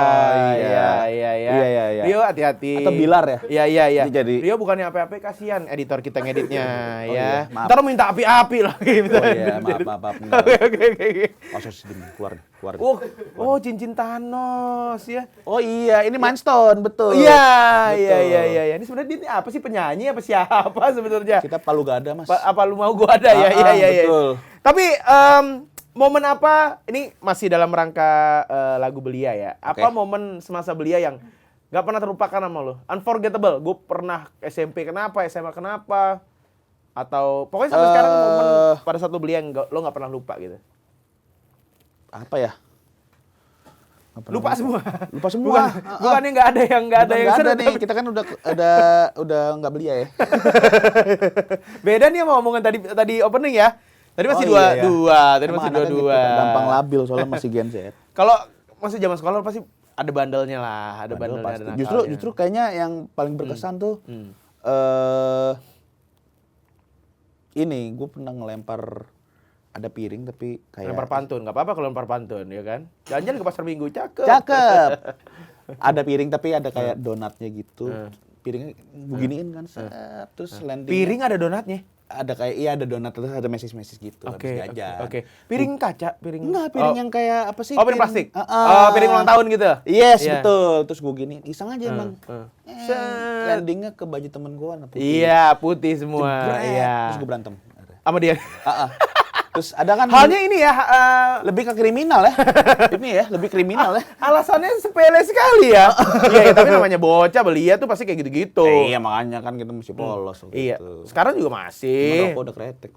Speaker 1: Iya.
Speaker 2: Rio hati-hati.
Speaker 1: Atau bilar ya?
Speaker 2: Iya.
Speaker 1: Ini jadi-
Speaker 2: Rio bukannya apa-apa, kasihan editor kita ngeditnya
Speaker 1: Oh,
Speaker 2: ya.
Speaker 1: iya, maaf.
Speaker 2: Ntar minta api-api lagi.
Speaker 1: Oh iya, maaf. Enggak.
Speaker 2: Oke.
Speaker 1: Oh, sedih. Keluar.
Speaker 2: Oh, cincin Thanos ya.
Speaker 1: Oh iya, ini Mindstone, betul.
Speaker 2: Iya.
Speaker 1: Betul.
Speaker 2: Ini sebenarnya dia ini apa sih, penyanyi apa siapa sebenarnya?
Speaker 1: Kita palu gada, Mas.
Speaker 2: Apa lu mau gua ada ya? Iya.
Speaker 1: Betul.
Speaker 2: Tapi momen apa? Ini masih dalam rangka lagu Belia ya. Apa
Speaker 1: Oke.
Speaker 2: momen semasa Belia yang nggak pernah terlupakan sama lo? Unforgettable. Gue pernah SMP kenapa, SMA kenapa? Atau pokoknya sampai sekarang momen pada satu Belia yang lo nggak pernah lupa gitu.
Speaker 1: Apa ya?
Speaker 2: Lupa semua.
Speaker 1: Lupa semua.
Speaker 2: Bukannya nggak ada yang
Speaker 1: Nggak
Speaker 2: seru,
Speaker 1: ada nih.
Speaker 2: tapi
Speaker 1: Kita kan udah nggak belia ya.
Speaker 2: beda nih sama omongan tadi opening ya. Tadi masih
Speaker 1: Oh, iya, iya.
Speaker 2: tadi
Speaker 1: Emang
Speaker 2: masih
Speaker 1: anaknya gitu
Speaker 2: dua-dua.
Speaker 1: kan, gampang labil soalnya masih Gen Z.
Speaker 2: Kalau masih zaman sekolah pasti ada bandelnya lah, ada
Speaker 1: Padahal
Speaker 2: bandelnya,
Speaker 1: pasti.
Speaker 2: ada nakalnya.
Speaker 1: Justru kayaknya yang paling berkesan tuh ini gue pernah ngelempar ada piring tapi kayak
Speaker 2: Lempar pantun, nggak apa-apa kalau lempar pantun, ya kan? Jalan-jalan ke pasar minggu, cakep.
Speaker 1: cakep. Ada piring tapi ada kayak donatnya gitu. Piringnya beginiin kan, set, terus landing.
Speaker 2: Piring ada donatnya?
Speaker 1: Ada kayak ada donat terus ada mesis-mesis gitu habis
Speaker 2: Oke.
Speaker 1: jajan.
Speaker 2: Piring kaca, piring.
Speaker 1: Enggak, piring yang kayak apa sih?
Speaker 2: Oh, piring plastik.
Speaker 1: Heeh.
Speaker 2: Piring ulang tahun gitu.
Speaker 1: Yes,
Speaker 2: Iya.
Speaker 1: betul. Terus gue gini, iseng aja emang.
Speaker 2: Set.
Speaker 1: Landingnya ke baju temen gue warna putih.
Speaker 2: Iya, putih semua.
Speaker 1: Jebret.
Speaker 2: Iya.
Speaker 1: Terus gue berantem.
Speaker 2: Sama dia.
Speaker 1: Heeh. Terus ada kan
Speaker 2: Halnya ini ya,
Speaker 1: lebih ke kriminal ya. Ini ya, lebih kriminal ya.
Speaker 2: alasannya sepele sekali ya. Iya, tapi namanya bocah belia tuh pasti kayak gitu-gitu.
Speaker 1: Iya, makanya kan kita mesti polos
Speaker 2: Iya.
Speaker 1: gitu.
Speaker 2: Sekarang juga masih.
Speaker 1: Rokok udah kretek.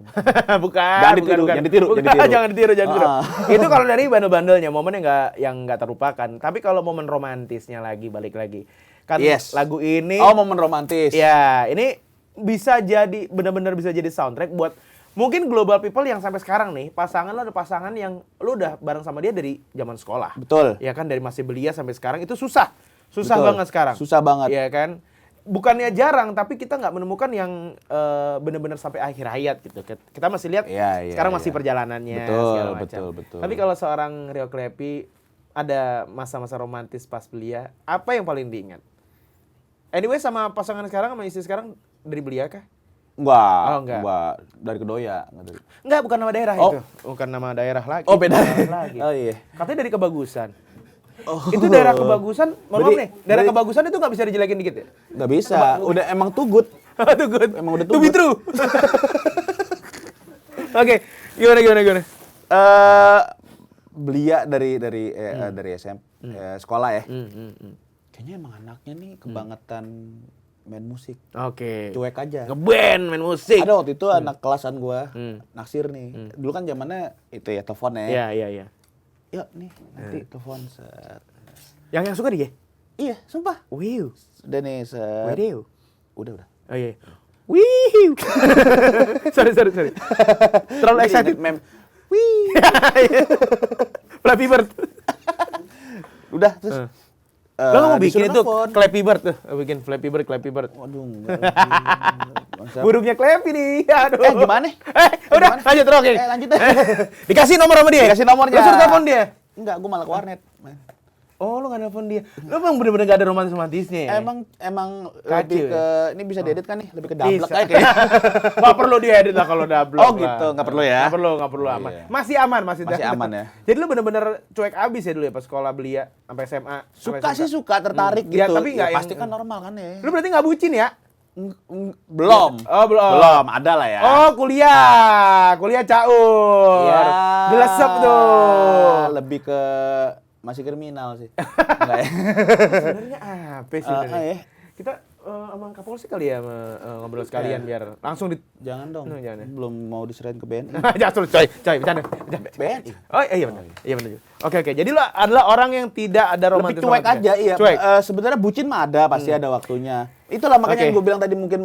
Speaker 2: Bukan.
Speaker 1: Jangan ditiru,
Speaker 2: bukan.
Speaker 1: jangan ditiru,
Speaker 2: Bukan,
Speaker 1: jangan ditiru.
Speaker 2: jangan ditiru.
Speaker 1: Ah.
Speaker 2: Itu kalau dari bandel-bandelnya, momennya nggak terlupakan. Tapi kalau momen romantisnya lagi, balik lagi. Kan
Speaker 1: Yes.
Speaker 2: lagu ini.
Speaker 1: Oh, momen romantis.
Speaker 2: Ya, ini bisa jadi, benar-benar bisa jadi soundtrack buat mungkin global people yang sampai sekarang nih, pasangan lo ada pasangan yang lo udah bareng sama dia dari zaman sekolah.
Speaker 1: Betul.
Speaker 2: Ya kan, dari masih belia sampai sekarang itu susah. Susah
Speaker 1: Betul.
Speaker 2: banget sekarang.
Speaker 1: Susah banget.
Speaker 2: Iya kan? Bukannya jarang, tapi kita nggak menemukan yang benar-benar sampai akhir hayat gitu. Kita masih lihat
Speaker 1: Iya,
Speaker 2: sekarang
Speaker 1: iya.
Speaker 2: masih perjalanannya
Speaker 1: Betul,
Speaker 2: segala macam.
Speaker 1: betul.
Speaker 2: Tapi kalau seorang Rio Klepi ada masa-masa romantis pas belia, apa yang paling diingat? Anyway, sama pasangan sekarang sama istri sekarang dari belia kah? Oh, enggak.
Speaker 1: Dari Kedoya.
Speaker 2: Enggak, bukan nama daerah
Speaker 1: Oh.
Speaker 2: itu. Bukan nama daerah lagi.
Speaker 1: Oh, beda.
Speaker 2: Lagi.
Speaker 1: Oh iya.
Speaker 2: Katanya dari Kebagusan.
Speaker 1: Oh.
Speaker 2: Itu daerah Kebagusan, mohon maaf
Speaker 1: Berarti-
Speaker 2: nih, daerah
Speaker 1: berarti-
Speaker 2: Kebagusan itu nggak bisa dijelekin dikit ya?
Speaker 1: Nggak bisa. Udah emang too good.
Speaker 2: Tuh good.
Speaker 1: Emang udah
Speaker 2: To be
Speaker 1: tugut.
Speaker 2: true. Oke, gimana?
Speaker 1: Belia dari SMP, sekolah ya.
Speaker 2: Hmm.
Speaker 1: Kayaknya emang anaknya nih kebangetan main musik.
Speaker 2: Oke.
Speaker 1: Cuek aja.
Speaker 2: Ngeband, main musik.
Speaker 1: Ada waktu itu anak kelasan gua,
Speaker 2: Hmm.
Speaker 1: naksir nih. Dulu kan zamannya itu ya telepon ya.
Speaker 2: Iya.
Speaker 1: Yuk nih, nanti telepon set.
Speaker 2: Yang suka dia?
Speaker 1: Iya, sumpah.
Speaker 2: Wiu.
Speaker 1: Udah nih set.
Speaker 2: Wiu.
Speaker 1: Udah.
Speaker 2: Oh iya. Wiu. sorry. Terlalu excited.
Speaker 1: Mem.
Speaker 2: Wih. Flappy Bird.
Speaker 1: Udah terus.
Speaker 2: Lo nggak mau bikin
Speaker 1: disuruh
Speaker 2: itu
Speaker 1: nelfon.
Speaker 2: Flappy Bird tuh, bikin Flappy Bird.
Speaker 1: Waduh, enggak. Masa-
Speaker 2: Burungnya Flappy nih, aduh.
Speaker 1: Gimana?
Speaker 2: Udah,
Speaker 1: Gimana?
Speaker 2: lanjut terus. Oke.
Speaker 1: Lanjut deh.
Speaker 2: Dikasih nomor sama dia.
Speaker 1: Dikasih nomornya.
Speaker 2: Lu suruh telepon dia.
Speaker 1: Enggak, gua malah ke warnet.
Speaker 2: Oh, lu nggak nelfon dia. Lu emang bener-bener gak ada romantis-romantisnya ya?
Speaker 1: Emang
Speaker 2: Kacau
Speaker 1: lebih
Speaker 2: ya?
Speaker 1: ke ini bisa diedit kan nih, lebih ke dablek
Speaker 2: Bisa.
Speaker 1: kayak kayaknya.
Speaker 2: Nggak perlu diedit lah kalau double.
Speaker 1: Oh, gitu. Nggak perlu ya?
Speaker 2: Nggak perlu aman.
Speaker 1: Iya.
Speaker 2: Masih aman, masih
Speaker 1: aman ya.
Speaker 2: Jadi lu bener-bener cuek abis ya dulu ya pas sekolah belia sampai SMA. sampai
Speaker 1: Suka
Speaker 2: SMK.
Speaker 1: sih suka tertarik gitu.
Speaker 2: Ya, tapi nggak
Speaker 1: pasti
Speaker 2: yang-
Speaker 1: kan normal kan ya.
Speaker 2: Lu berarti nggak bucin ya?
Speaker 1: Belum.
Speaker 2: Oh, belum.
Speaker 1: Belum, ada lah ya.
Speaker 2: Oh, kuliah caur.
Speaker 1: Iya.
Speaker 2: Dilesep tuh.
Speaker 1: Lebih ke masih kriminal sih. Enggak ya.
Speaker 2: Sebenarnya apa sih sebenarnya?
Speaker 1: eh.
Speaker 2: Kita sama Kapolsek kali ya ngobrol sekalian biar langsung di
Speaker 1: Jangan dong.
Speaker 2: Jangan ya.
Speaker 1: Belum mau diserahin ke BNI.
Speaker 2: Jangan coy, bercanda.
Speaker 1: BNI.
Speaker 2: Oh iya benar. Iya benar. Oke. Jadi lu adalah orang yang tidak ada
Speaker 1: Lebih
Speaker 2: romantis.
Speaker 1: cuek aja, iya.
Speaker 2: Cuek.
Speaker 1: Sebenarnya bucin mah ada, pasti ada waktunya. Itulah makanya
Speaker 2: Oke.
Speaker 1: yang gue bilang tadi mungkin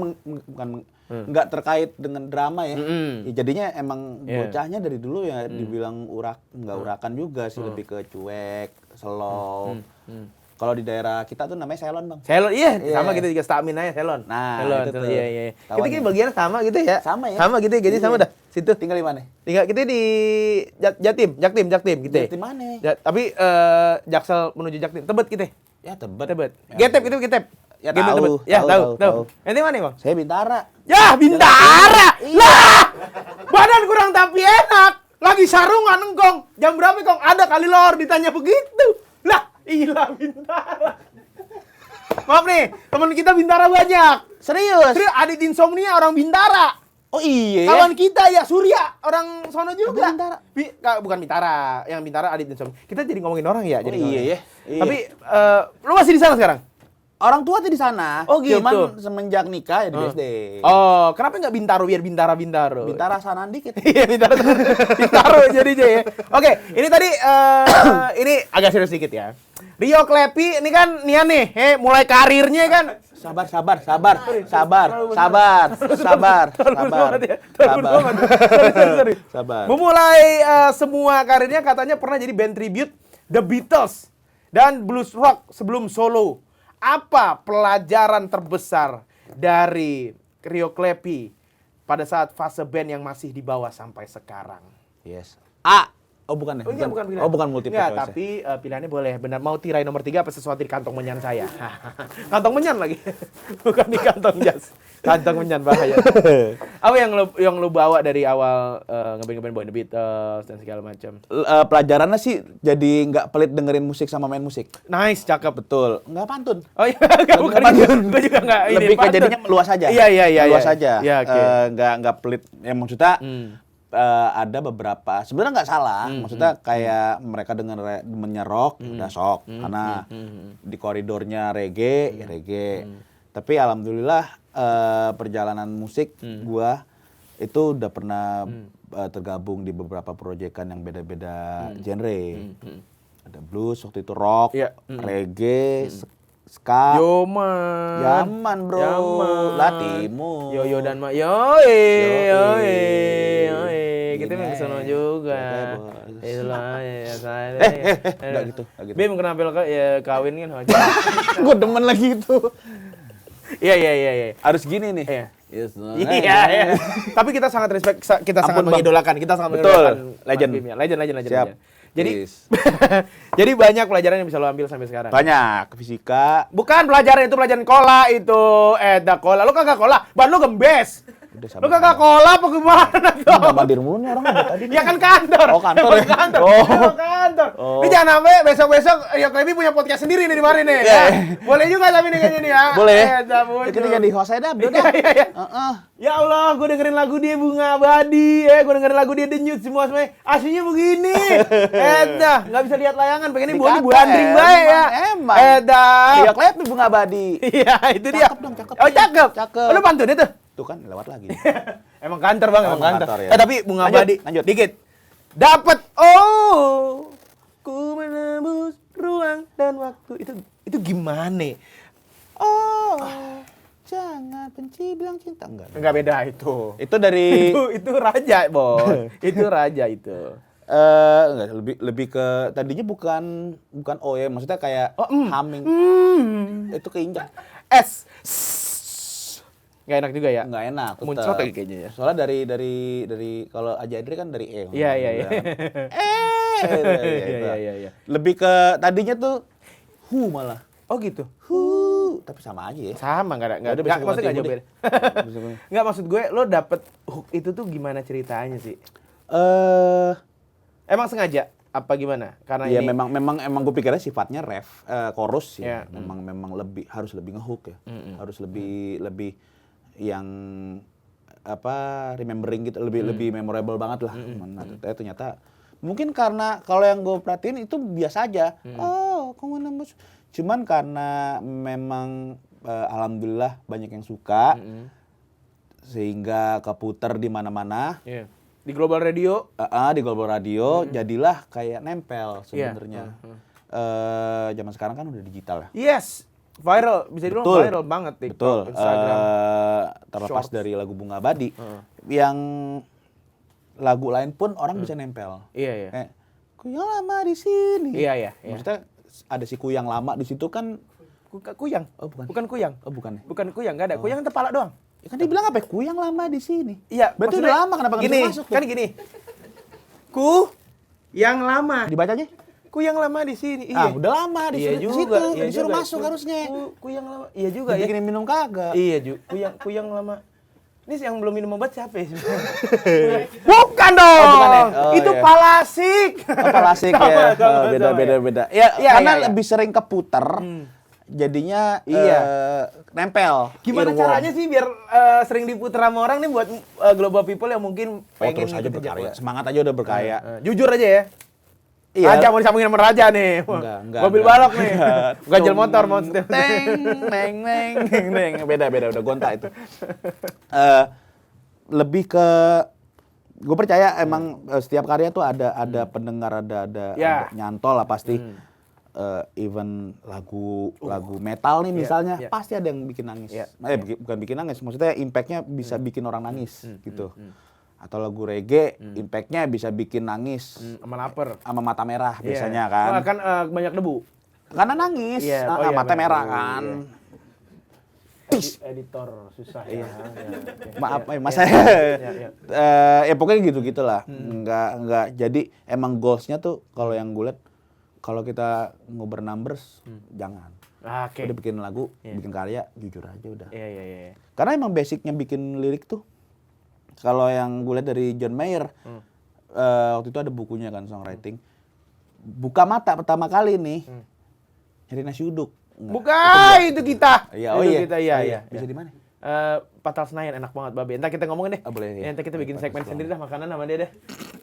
Speaker 1: nggak terkait dengan drama ya.
Speaker 2: Mm-mm.
Speaker 1: Ya, jadinya emang
Speaker 2: Iya.
Speaker 1: bocahnya dari dulu ya dibilang nggak urakan juga sih, lebih ke cuek, slow. Kalau di daerah kita tuh namanya selon, Bang.
Speaker 2: Selon, iya,
Speaker 1: Iya.
Speaker 2: sama gitu juga stamin aja selon.
Speaker 1: Nah,
Speaker 2: selon,
Speaker 1: itu tuh.
Speaker 2: iya. Kita
Speaker 1: Tahuan
Speaker 2: kayak
Speaker 1: ya.
Speaker 2: bagiannya sama gitu ya.
Speaker 1: Sama ya?
Speaker 2: Sama gitu ya, gaji sama
Speaker 1: Iya.
Speaker 2: dah. Situ.
Speaker 1: Tinggal di mana?
Speaker 2: Tinggal kita di Jaktim gitu ya.
Speaker 1: Di mana?
Speaker 2: Tapi Jaksel menuju Jaktim, Tebet kita.
Speaker 1: Ya Tebet.
Speaker 2: Ya, Getep.
Speaker 1: Ya,
Speaker 2: Gembel
Speaker 1: tahu,
Speaker 2: Tebet. Ya,
Speaker 1: tahu.
Speaker 2: tahu. Nanti mana, Bang?
Speaker 1: Saya Bintara.
Speaker 2: Ya, Bintara.
Speaker 1: Iya.
Speaker 2: Lah. Badan kurang tapi enak. Lagi sarungan engkong. Jam berapa, Kong? Ada kali lor ditanya begitu. Lah, ilah Bintara. Maaf nih, teman kita Bintara banyak.
Speaker 1: Serius?
Speaker 2: Serius, Adit Insomnia orang Bintara.
Speaker 1: Oh iya.
Speaker 2: Kawan kita ya, Surya, orang sono juga.
Speaker 1: Bintara?
Speaker 2: Bukan Bintara, yang Bintara Adit Insomnia. Kita jadi ngomongin orang ya, jadi
Speaker 1: iya
Speaker 2: ngomongin.
Speaker 1: ya. Iya.
Speaker 2: Tapi lu masih di sana sekarang?
Speaker 1: Orang tua tuh di sana.
Speaker 2: Oh, gitu.
Speaker 1: Cuman semenjak nikah ya di BSD.
Speaker 2: Oh, kenapa nggak Bintaro biar Bintaro?
Speaker 1: Bintara sanaan dikit.
Speaker 2: Iya, Bintaro jadinya ya. Oke, ini tadi ini agak serius dikit ya. Rio Klepi ini kan Nian nih, mulai karirnya kan.
Speaker 1: Sabar. Sorry. Sabar.
Speaker 2: Memulai semua karirnya katanya pernah jadi band tribute The Beatles dan blues rock sebelum solo. Apa pelajaran terbesar dari Rio Klepi pada saat fase band yang masih dibawa sampai sekarang?
Speaker 1: Yes. A. Oh bukan ya?
Speaker 2: Oh, bukan pilihan.
Speaker 1: Oh bukan multiple
Speaker 2: Nggak,
Speaker 1: choice. Ya?
Speaker 2: tapi pilihannya boleh. Benar, mau tirai nomor 3 apa sesuatu di kantong menyan saya? Kantong menyan lagi. Bukan di kantong jas. Kantong menyan bahaya. Apa yang lu bawa dari awal ngeband Boy The Beatles dan segala macam?
Speaker 1: Pelajarannya sih jadi nggak pelit dengerin musik sama main musik.
Speaker 2: Nice, cakep.
Speaker 1: Betul. Nggak pantun.
Speaker 2: Oh iya, bukan gue juga nggak ini.
Speaker 1: Lebih ke
Speaker 2: pantun.
Speaker 1: jadinya meluas aja.
Speaker 2: Iya.
Speaker 1: Meluas aja.
Speaker 2: Iya, oke.
Speaker 1: Nggak pelit. Ya maksudnya ada beberapa sebenarnya nggak salah, maksudnya kayak mereka demennya rock, udah sok karena di koridornya reggae, ya reggae. Tapi alhamdulillah perjalanan musik gua itu udah pernah tergabung di beberapa proyekan yang beda-beda genre. Ada blues, waktu itu rock, reggae, ska. Yaman bro.
Speaker 2: Yaman.
Speaker 1: Latimu.
Speaker 2: Yo dan yo. Kita main kesono juga. Itulah ya saya.
Speaker 1: Enggak gitu.
Speaker 2: Bim kenapa kawin kan?
Speaker 1: Gue demen lagi itu.
Speaker 2: Iya.
Speaker 1: Harus gini nih.
Speaker 2: Iya.
Speaker 1: Yes,
Speaker 2: Iya. Tapi kita sangat respect, kita sangat
Speaker 1: Bang.
Speaker 2: mengidolakan, kita sangat
Speaker 1: Betul.
Speaker 2: mengidolakan
Speaker 1: Legend.
Speaker 2: Bim ya. Legend.
Speaker 1: Siap.
Speaker 2: Jadi
Speaker 1: Please.
Speaker 2: jadi banyak pelajaran yang bisa lo ambil sampai sekarang.
Speaker 1: Banyak fisika.
Speaker 2: Bukan pelajaran itu pelajaran kola itu. Kola. Lu kagak kola, ban lu gembes.
Speaker 1: Udah
Speaker 2: Lu kagak kola apa gimana tuh?
Speaker 1: Enggak mandir mulu nih orang tadi.
Speaker 2: Ya kan kantor.
Speaker 1: Oh, kantor ya?
Speaker 2: Kantor.
Speaker 1: Oh.
Speaker 2: Emang kantor.
Speaker 1: Oh.
Speaker 2: Ini jangan sampai besok-besok ya Klebi punya podcast sendiri nih di mari nih.
Speaker 1: Iya.
Speaker 2: Ya. Boleh juga tapi nih kayaknya nih ya.
Speaker 1: Boleh.
Speaker 2: Itu
Speaker 1: Kita jadi host aja dah.
Speaker 2: Iya. Ya Allah, gue dengerin lagu dia Bunga Abadi, gue dengerin lagu dia Denyut semua semuanya. Aslinya begini. Nggak bisa lihat layangan, pengennya Bu Andring bae ya.
Speaker 1: Emang. Iya, Klebi Bunga Abadi.
Speaker 2: Iya, itu dia.
Speaker 1: Cakep dong, cakep.
Speaker 2: Oh, cakep.
Speaker 1: Cakep.
Speaker 2: Oh, lu pantun itu?
Speaker 1: Tuh kan lewat lagi.
Speaker 2: Emang kantor Bang, emang kantor.
Speaker 1: kantor, ya.
Speaker 2: Tapi Bunga Abadi,
Speaker 1: lanjut.
Speaker 2: dikit. Dapat ku menembus ruang dan waktu. Itu gimana?
Speaker 1: Oh, jangan benci bilang cinta.
Speaker 2: Enggak beda itu.
Speaker 1: Itu dari
Speaker 2: itu raja, Bos. Itu raja itu.
Speaker 1: enggak, lebih ke tadinya bukan O ya, maksudnya kayak humming. Itu keinjak.
Speaker 2: S. Nggak enak juga ya?
Speaker 1: Nggak enak.
Speaker 2: Muncrat lagi kayaknya ya.
Speaker 1: Soalnya dari kalau Aja Adri kan dari E.
Speaker 2: Iya.
Speaker 1: Iya. Lebih ke tadinya tuh malah.
Speaker 2: Oh gitu.
Speaker 1: Tapi sama aja ya.
Speaker 2: Sama
Speaker 1: Udah,
Speaker 2: nggak
Speaker 1: besok
Speaker 2: maksudnya nggak
Speaker 1: gua
Speaker 2: jauh beda. Nggak maksud gue lo dapet hook itu tuh gimana ceritanya sih? Emang sengaja apa gimana? Karena
Speaker 1: ya
Speaker 2: ini
Speaker 1: memang gue pikirnya sifatnya ref, chorus
Speaker 2: Ya.
Speaker 1: ya. Memang harus lebih ngehook ya. Harus lebih yang remembering gitu, lebih memorable banget lah. Ternyata mungkin karena kalau yang gue perhatiin itu biasa aja. Kamu nembus. Cuman karena memang alhamdulillah banyak yang suka, sehingga keputer di mana-mana.
Speaker 2: Iya. Di Global Radio.
Speaker 1: Di Global Radio jadilah kayak nempel sebenarnya. Zaman sekarang kan udah digital ya.
Speaker 2: Yes. Viral, bisa dibilang
Speaker 1: Betul.
Speaker 2: viral banget TikTok,
Speaker 1: Betul.
Speaker 2: Instagram.
Speaker 1: Terlepas
Speaker 2: Shorts.
Speaker 1: dari lagu Bunga Abadi, yang lagu lain pun orang bisa nempel.
Speaker 2: Iya.
Speaker 1: Kayak, Kuyang lama di sini.
Speaker 2: Iya.
Speaker 1: Maksudnya ada si Kuyang lama di situ kan.
Speaker 2: Kuyang.
Speaker 1: Oh, bukan.
Speaker 2: Bukan Kuyang.
Speaker 1: Oh, bukan ya?
Speaker 2: Bukan Kuyang, nggak ada. Kuyang itu kepala doang.
Speaker 1: Ya kan dia bilang apa? Kuyang lama di sini.
Speaker 2: Iya,
Speaker 1: Berarti
Speaker 2: maksudnya
Speaker 1: udah lama, kenapa nggak
Speaker 2: gini,
Speaker 1: bisa masuk tuh?
Speaker 2: kan gini. Yang lama.
Speaker 1: Dibacanya?
Speaker 2: Yang lama di sini.
Speaker 1: Udah lama di
Speaker 2: Iya
Speaker 1: situ.
Speaker 2: juga, iya
Speaker 1: Disuruh
Speaker 2: juga.
Speaker 1: masuk harusnya.
Speaker 2: Yang lama. Iya juga ya.
Speaker 1: Dibikinin minum kagak.
Speaker 2: Iya, Kuyang lama. Ini yang belum minum obat siapa ya? Bukan dong.
Speaker 1: bukan ya? Oh,
Speaker 2: Itu
Speaker 1: iya.
Speaker 2: Palasik.
Speaker 1: Klasik ya. Beda. Ya,
Speaker 2: Iya,
Speaker 1: karena
Speaker 2: iya.
Speaker 1: lebih sering keputer. Jadinya
Speaker 2: Iya.
Speaker 1: nempel.
Speaker 2: Gimana
Speaker 1: earworm.
Speaker 2: caranya sih biar sering diputar sama orang nih buat global people yang mungkin pengen
Speaker 1: terus aja
Speaker 2: ngikutin
Speaker 1: berkarya.
Speaker 2: jadwal?
Speaker 1: Semangat aja udah berkarya.
Speaker 2: Jujur aja ya.
Speaker 1: Iya.
Speaker 2: Raja mau disambungin sama Raja nih.
Speaker 1: Enggak.
Speaker 2: Mobil balok nih. Ganjel motor maksudnya.
Speaker 1: Teng. Beda udah gonta itu. Lebih ke gue percaya emang setiap karya tuh ada pendengar, ada nyantol lah pasti. Even lagu metal nih misalnya pasti ada yang bikin nangis. Bukan bikin nangis, maksudnya impactnya bisa bikin orang nangis gitu. Atau lagu reggae, impact-nya bisa bikin nangis.
Speaker 2: Sama lapar.
Speaker 1: Sama mata merah biasanya kan.
Speaker 2: Kan banyak debu.
Speaker 1: Karena nangis, mata merah kan.
Speaker 2: Editor susah ya.
Speaker 1: Maaf, mas saya. Ya pokoknya gitu-gitulah. Enggak. Jadi emang goals-nya tuh kalau yang gue liat, kalau kita ngobrol numbers, jangan.
Speaker 2: Oke.
Speaker 1: Udah bikin lagu, bikin karya, jujur aja udah.
Speaker 2: Iya.
Speaker 1: Karena emang basicnya bikin lirik tuh, kalau yang gue lihat dari John Mayer, waktu itu ada bukunya kan, songwriting. Buka mata pertama kali nih, nyari nasi uduk.
Speaker 2: Bukan, itu kita.
Speaker 1: Iya,
Speaker 2: Itu kita, iya.
Speaker 1: Bisa di mana?
Speaker 2: Patal Senayan enak banget babe. Entar kita ngomongin deh.
Speaker 1: Boleh, ya.
Speaker 2: Entar kita bikin segmen sendiri dah makanan sama dia deh.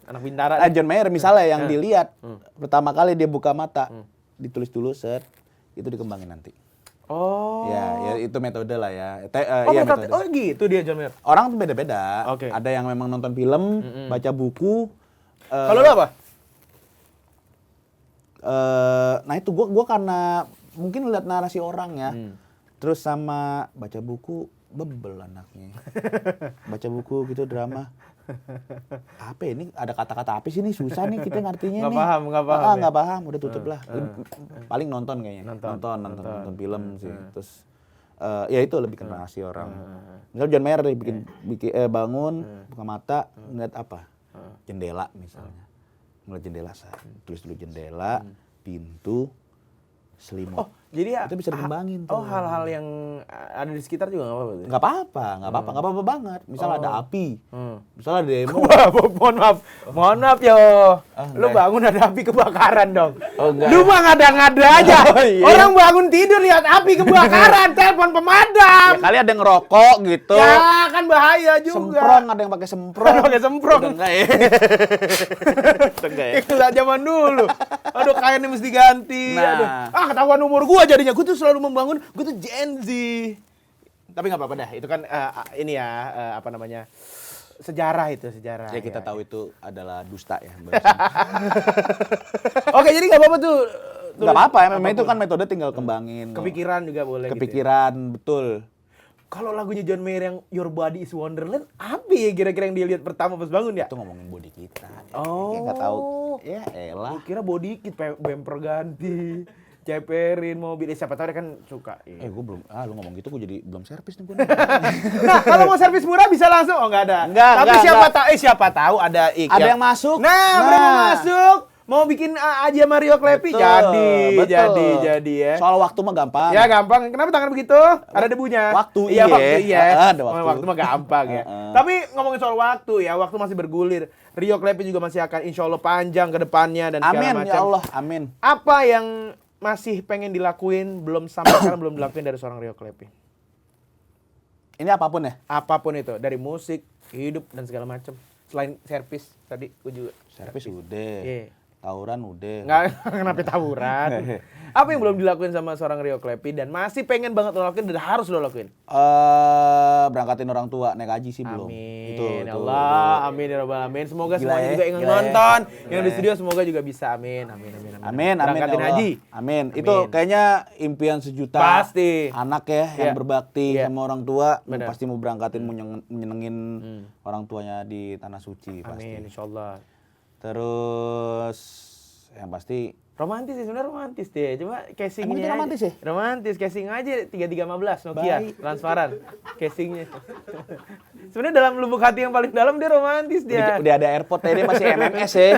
Speaker 2: Anak Bintara.
Speaker 1: John Mayer misalnya yang dilihat pertama kali dia buka mata, ditulis dulu set, itu dikembangin nanti.
Speaker 2: Oh.
Speaker 1: Ya itu metode lah ya.
Speaker 2: Metode. Oh gitu dia John Mayer.
Speaker 1: Orang tuh beda-beda.
Speaker 2: Oke.
Speaker 1: Ada yang memang nonton film, baca buku.
Speaker 2: Kalau lu apa?
Speaker 1: Nah itu gua karena mungkin lihat narasi orang ya. Terus sama baca buku bebel anaknya. Baca buku gitu drama. Apa ini? Ada kata-kata apa sih ini? Susah nih kita ngartinya nih.
Speaker 2: Nggak paham.
Speaker 1: Nggak paham, udah tutup lah. Paling nonton kayaknya. Nonton film sih. Terus ya itu lebih ke narasi orang. Misalnya John Mayer bikin bangun, buka mata, ngeliat apa? Jendela misalnya. Ngeliat jendela, tulis dulu jendela, pintu, selimut.
Speaker 2: Oh, jadi ya
Speaker 1: itu bisa dikembangin tuh.
Speaker 2: Oh, hal-hal yang ada di sekitar juga nggak apa-apa.
Speaker 1: Nggak apa-apa banget. Misal ada api, misal ada demo.
Speaker 2: Mohon maaf yo. Lu bangun ada api kebakaran dong.
Speaker 1: Oh, enggak.
Speaker 2: Lu mah ngada-ngada aja.
Speaker 1: Oh, iya.
Speaker 2: Orang bangun tidur lihat api kebakaran, telepon pemadam.
Speaker 1: Ya, kali ada yang ngerokok gitu.
Speaker 2: Ya kan bahaya juga.
Speaker 1: Semprong, ada yang pakai semprong.
Speaker 2: Pakai semprong.
Speaker 1: Udah enggak ya? Udah enggak ya?
Speaker 2: Itu lah zaman dulu. Aduh, kainnya mesti ganti.
Speaker 1: Nah.
Speaker 2: Aduh. Ketahuan umur gua jadinya. Gua tuh selalu membangun, gua tuh Gen Z. Tapi nggak apa-apa dah. Itu kan ini ya apa namanya? Sejarah itu, sejarah.
Speaker 1: Ya kita tahu itu adalah dusta ya.
Speaker 2: Oke, jadi nggak apa-apa tuh.
Speaker 1: Nggak apa-apa ya, memang itu kan metode tinggal kembangin.
Speaker 2: Kepikiran juga boleh.
Speaker 1: Kepikiran,
Speaker 2: gitu ya.
Speaker 1: betul.
Speaker 2: Kalau lagunya John Mayer yang Your Body is Wonderland, apa ya kira-kira yang dia lihat pertama pas bangun ya?
Speaker 1: Itu ngomongin body kita.
Speaker 2: Oh.
Speaker 1: Ya nggak tahu. Ya elah.
Speaker 2: Gua kira body kit, bumper ganti, ceperin mobil. Siapa tahu dia kan suka. Iya.
Speaker 1: Gue belum, lu ngomong gitu gue jadi belum servis nih gue.
Speaker 2: Nah, kalau mau servis murah bisa langsung. Oh, nggak ada. Tapi siapa tahu ada
Speaker 1: Ada yang masuk.
Speaker 2: Nah, mereka masuk. Mau bikin aja Mario Klepi?
Speaker 1: Betul.
Speaker 2: Jadi ya.
Speaker 1: Soal waktu mah gampang.
Speaker 2: Ya gampang. Kenapa tangan begitu? Ada debunya.
Speaker 1: Waktu
Speaker 2: iya. Waktu iya.
Speaker 1: Ada waktu.
Speaker 2: Waktu mah gampang ya. Tapi ngomongin soal waktu ya, waktu masih bergulir. Rio Klepi juga masih akan insya Allah panjang ke depannya dan segala macam.
Speaker 1: Amin ya Allah, amin.
Speaker 2: Apa yang masih pengen dilakuin sampai sekarang belum dilakuin dari seorang Rio Klepi?
Speaker 1: Ini apapun ya?
Speaker 2: Apapun itu, dari musik, hidup dan segala macam. Selain servis tadi, gue juga.
Speaker 1: Servis udah.
Speaker 2: Iya.
Speaker 1: Tawuran udah.
Speaker 2: Nggak, kenapa tawuran? Apa yang belum dilakuin sama seorang Rio Klepi dan masih pengen banget lo lakuin dan harus lo lakuin?
Speaker 1: Berangkatin orang tua naik haji sih belum.
Speaker 2: Amin. Ya Allah, amin ya rabbal alamin. Semoga
Speaker 1: Gila
Speaker 2: semuanya
Speaker 1: ya,
Speaker 2: juga yang
Speaker 1: gila ya.
Speaker 2: nonton,
Speaker 1: Gila
Speaker 2: yang di
Speaker 1: ya.
Speaker 2: studio semoga juga bisa. Amin. Berangkatin
Speaker 1: ya Allah.
Speaker 2: haji.
Speaker 1: Amin. Itu kayaknya impian sejuta
Speaker 2: Pasti.
Speaker 1: anak ya yang
Speaker 2: Iya.
Speaker 1: berbakti
Speaker 2: Iya.
Speaker 1: sama orang tua.
Speaker 2: Benar.
Speaker 1: Pasti mau berangkatin, mau menyenengin orang tuanya di tanah suci pasti.
Speaker 2: Amin, insyaallah.
Speaker 1: Terus yang pasti
Speaker 2: Romantis sih, sebenarnya romantis deh. Cuma casingnya
Speaker 1: Emang itu romantis ya?
Speaker 2: Romantis, casing aja 3315 Nokia,
Speaker 1: Baik.
Speaker 2: transparan. Casingnya. Sebenarnya dalam lubuk hati yang paling dalam dia romantis dia.
Speaker 1: udah ada airport ya, dia masih MMS ya.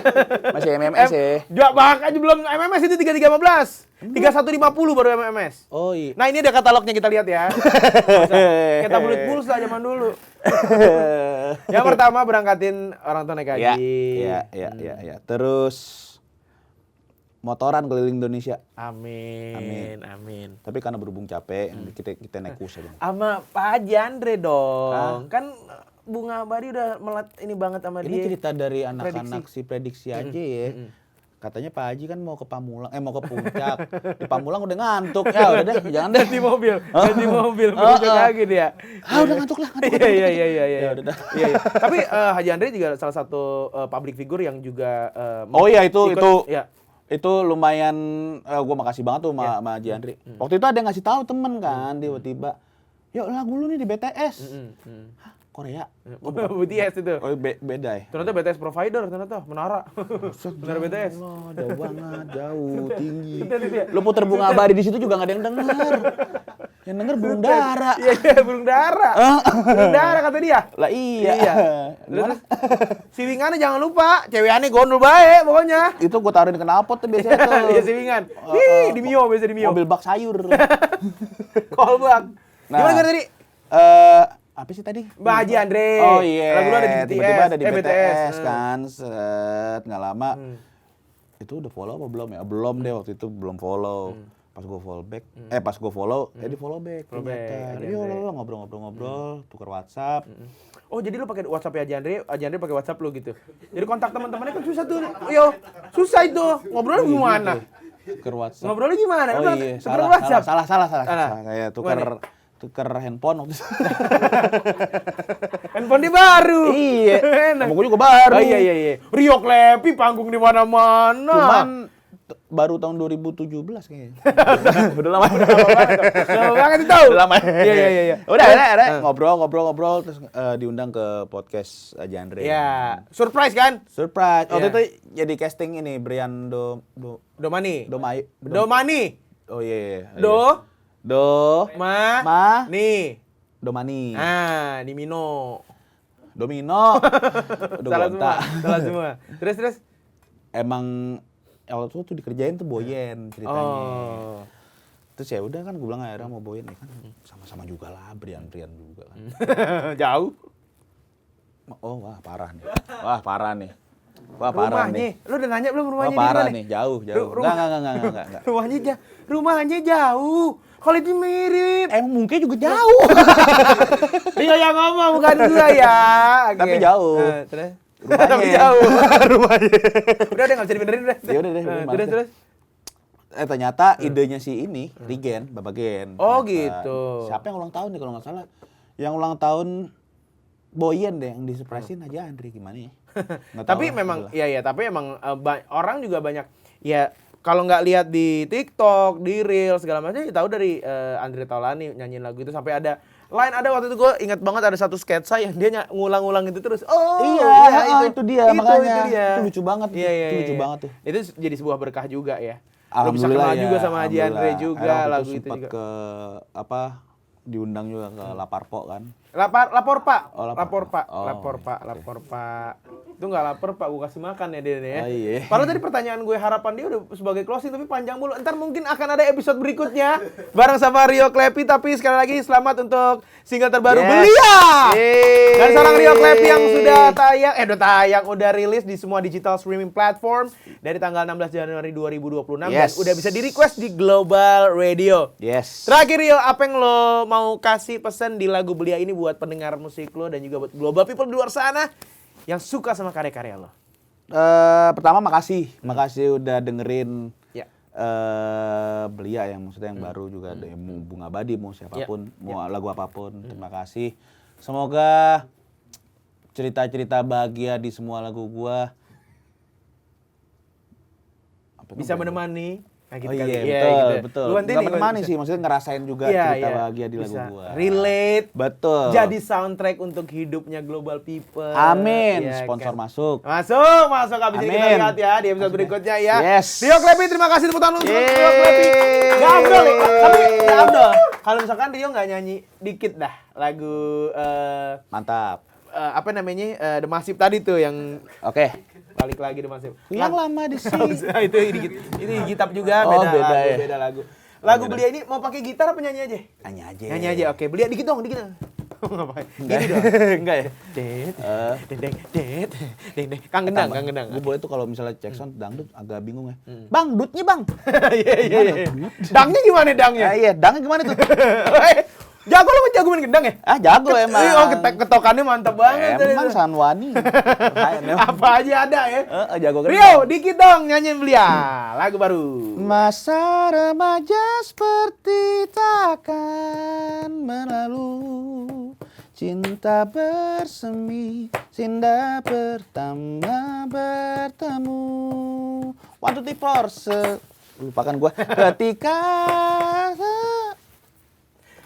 Speaker 1: Masih MMS ya.
Speaker 2: Bak aja belum MMS itu 3315. 3150 baru MMS.
Speaker 1: Oh iya.
Speaker 2: Nah, ini ada katalognya kita lihat ya. Kita bulut pulsa zaman dulu. Yang pertama berangkatin orang tua naik haji.
Speaker 1: Ya. Terus motoran keliling Indonesia.
Speaker 2: Amin.
Speaker 1: Tapi karena berhubung capek, kita naik kusa dong.
Speaker 2: Sama Pak Haji Andre dong. Kan Bunga Abadi udah melat ini banget sama
Speaker 1: Ini
Speaker 2: dia.
Speaker 1: cerita dari anak-anak si prediksi aja ya. Katanya Pak Haji kan mau ke Pamulang, mau ke Puncak. Di Pamulang udah ngantuk. Ya udah deh, jangan deh.
Speaker 2: Ganti mobil, berujuk lagi dia.
Speaker 1: Udah ngantuk lah.
Speaker 2: Iya.
Speaker 1: Ya udah dah.
Speaker 2: Iya. Tapi Haji Andre juga salah satu public figure yang juga
Speaker 1: Oh iya itu
Speaker 2: ya.
Speaker 1: Itu lumayan, gue makasih banget tuh sama Haji Andri. Waktu itu ada yang ngasih tahu temen kan, tiba-tiba, yuk lagu lu nih di BTS. Hah, Korea?
Speaker 2: BTS itu.
Speaker 1: Oh beda ya?
Speaker 2: Ternyata BTS provider, ternyata menara. Menara BTS.
Speaker 1: Allah, jauh banget, jauh, tinggi.
Speaker 2: Itu dia.
Speaker 1: Lu puter Bunga Abadi di situ juga nggak ada yang denger. Yang denger burung dara.
Speaker 2: Iya, burung dara. Burung dara kata dia.
Speaker 1: Lah iya.
Speaker 2: Terus siwingannya jangan lupa, cewekannya gondol bae pokoknya.
Speaker 1: Itu gue taruhin ke knalpot tuh biasanya tuh.
Speaker 2: Iya siwingan. Ih, di Mio biasa di Mio.
Speaker 1: Mobil bak sayur.
Speaker 2: Kolbak. Gimana tadi?
Speaker 1: Apa sih tadi?
Speaker 2: Mbak Haji Andre.
Speaker 1: Oh iya.
Speaker 2: Lagu lu ada di BTS.
Speaker 1: Tiba-tiba ada di BTS,
Speaker 2: BTS
Speaker 1: kan. Set, nggak lama. Itu udah follow apa belum ya? Belum deh waktu itu belum follow. Pas gue follow back, pas gue follow, di follow back ternyata. Jadi lo ngobrol-ngobrol, tukar WhatsApp.
Speaker 2: Oh jadi lu pakai WhatsApp ya Ajandre pakai WhatsApp lu gitu. Jadi kontak teman-temannya kan susah tuh. Yo, susah itu. Ngobrolnya gimana?
Speaker 1: Tukar WhatsApp.
Speaker 2: Ngobrolnya gimana?
Speaker 1: Oh iya,
Speaker 2: tukar WhatsApp.
Speaker 1: Salah. Kayak tukar handphone waktu itu.
Speaker 2: Handphone dia baru.
Speaker 1: Iya. Sama gue juga baru.
Speaker 2: Oh iya. Rio Klepi panggung di mana-mana.
Speaker 1: Cuman baru tahun 2017 kayaknya. Udah lama.
Speaker 2: Lama banget itu.
Speaker 1: Udah lama.
Speaker 2: Iya.
Speaker 1: Udah ada ngobrol terus diundang ke podcast Ajandre.
Speaker 2: Iya. Surprise kan?
Speaker 1: Surprise. Waktu itu jadi casting ini Brian
Speaker 2: Domani.
Speaker 1: Domani. Oh iya.
Speaker 2: Ni.
Speaker 1: Domani.
Speaker 2: Di Mino.
Speaker 1: Domino.
Speaker 2: Salah semua. Terus.
Speaker 1: Emang waktu itu dikerjain tuh Boyen ceritanya.
Speaker 2: Oh.
Speaker 1: Terus ya udah kan gue bilang akhirnya mau Boyen ya kan sama-sama juga lah Brian juga kan.
Speaker 2: Jauh.
Speaker 1: Oh wah parah nih.
Speaker 2: Rumahnya, lu udah nanya belum rumahnya di
Speaker 1: mana? Parah
Speaker 2: mana?
Speaker 1: nih, jauh. Enggak.
Speaker 2: Rumahnya jauh. Kalau itu mirip.
Speaker 1: Emang mungkin juga jauh.
Speaker 2: Dia yang ngomong bukan gua ya.
Speaker 1: Tapi jauh.
Speaker 2: Terus?
Speaker 1: Rumahnya.
Speaker 2: Tapi jauh. Rumahnya. Udah nggak bisa dibenerin udah.
Speaker 1: Ya udah deh.
Speaker 2: Terus.
Speaker 1: Ternyata idenya si ini, Rigen, Bapak Gen.
Speaker 2: Oh gitu.
Speaker 1: Siapa yang ulang tahun nih kalau nggak salah? Yang ulang tahun Boyen deh yang disurprisein aja Andri gimana ya?
Speaker 2: Tapi memang tapi emang orang juga banyak ya kalau nggak lihat di TikTok, di Reel segala macam ya tahu dari Andre Taulani nyanyiin lagu itu sampai ada waktu itu gue ingat banget ada satu sketsa yang dia ngulang-ulang itu terus. Oh
Speaker 1: iya, itu dia makanya. Itu lucu banget.
Speaker 2: Iya.
Speaker 1: Lucu banget tuh.
Speaker 2: Itu jadi sebuah berkah juga ya.
Speaker 1: Alhamdulillah
Speaker 2: bisa kenal
Speaker 1: ya,
Speaker 2: juga sama Haji Andre juga lagu itu
Speaker 1: sempat
Speaker 2: juga.
Speaker 1: Ke diundang juga ke Laparpo kan.
Speaker 2: Lapor Pak.
Speaker 1: Oh,
Speaker 2: lapor Pak. Itu nggak lapar Pak, gue kasih makan ya dia ya.
Speaker 1: Iya.
Speaker 2: Padahal tadi pertanyaan gue harapan dia udah sebagai closing tapi panjang mulu. Ntar mungkin akan ada episode berikutnya bareng sama Rio Klepi. Tapi sekali lagi selamat untuk single terbaru Belia. Dan seorang Rio Klepi yang udah rilis di semua digital streaming platform dari tanggal 16 Januari 2026 dan udah bisa di request di Global Radio.
Speaker 1: Yes.
Speaker 2: Terakhir Rio, apa yang lo mau kasih pesan di lagu Belia ini buat pendengar musik lo dan juga buat global people di luar sana yang suka sama karya-karya lo?
Speaker 1: Pertama makasih udah dengerin Belia yang maksudnya yang baru juga ada mau Bunga Badi mau siapapun mau lagu apapun. Terima kasih. Semoga cerita-cerita bahagia di semua lagu gua
Speaker 2: bisa menemani. Nah, gitu
Speaker 1: betul. Nggak menemani sih, maksudnya ngerasain juga cerita bahagia di lagu gua.
Speaker 2: Relate.
Speaker 1: Betul.
Speaker 2: Jadi soundtrack untuk hidupnya global people.
Speaker 1: Amin. Sponsor masuk.
Speaker 2: Masuk. Habis ini kita lihat ya di episode berikutnya ya.
Speaker 1: Yes.
Speaker 2: Rio Klepi, terima kasih tepuk tangan untuk Rio Klepi. Gak Abdul, tapi gak Abdul. Kalau misalkan Rio nggak nyanyi dikit dah lagu
Speaker 1: mantap.
Speaker 2: Apa namanya The Massive tadi tuh yang balik lagi The Massive.
Speaker 1: Yang lama di sini.
Speaker 2: itu gitar juga beda lagu. Lagu Belia ini mau pakai gitar apa nyanyi aja? Nyanyi aja. Oke, Belia dikit dong. Ngapain? Gini dong. Enggak ya? Deng. Kang Gendang.
Speaker 1: Gue boleh tuh kalau misalnya cek sound dangdut agak bingung ya. Bang, dutnya bang.
Speaker 2: Iya. Dangnya gimana dangnya?
Speaker 1: Iya, dangnya gimana tuh?
Speaker 2: Jago lu jago main gendang ya?
Speaker 1: Jago emang.
Speaker 2: Ketokannya mantap banget.
Speaker 1: Emang Sanwani.
Speaker 2: Apa aja ada ya?
Speaker 1: Jago gendang.
Speaker 2: Rio, dikit dong nyanyiin Belia. Lagu baru.
Speaker 1: Masa remaja seperti takkan berlalu. Cinta bersemi, sinda pertama bertemu. 1, 2, 3, 4. Lupakan gua. Ketika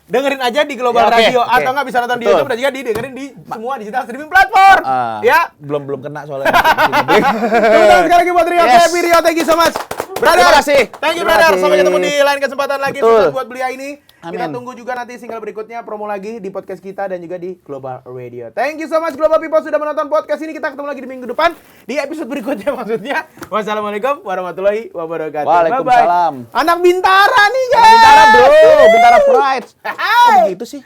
Speaker 2: dengerin aja di Global Radio atau nggak bisa nonton di YouTube dan juga didengerin di semua digital streaming platform. Ya,
Speaker 1: belum kena soalnya.
Speaker 2: Terima kasih sekali lagi buat Rio Klepi. Rio, thank you so much. Brother,
Speaker 1: terima kasih.
Speaker 2: Thank you brother. Sampai ketemu di lain kesempatan lagi buat Belia ini.
Speaker 1: Amin.
Speaker 2: Kita tunggu juga nanti single berikutnya promo lagi di podcast kita dan juga di Global Radio. Thank you so much Global People sudah menonton podcast ini. Kita ketemu lagi di minggu depan di episode berikutnya maksudnya. Wassalamualaikum warahmatullahi wabarakatuh.
Speaker 1: Waalaikumsalam.
Speaker 2: Bye-bye. Anak Bintara nih guys.
Speaker 1: Bintara bro, Bintara Pride. Kok begitu sih?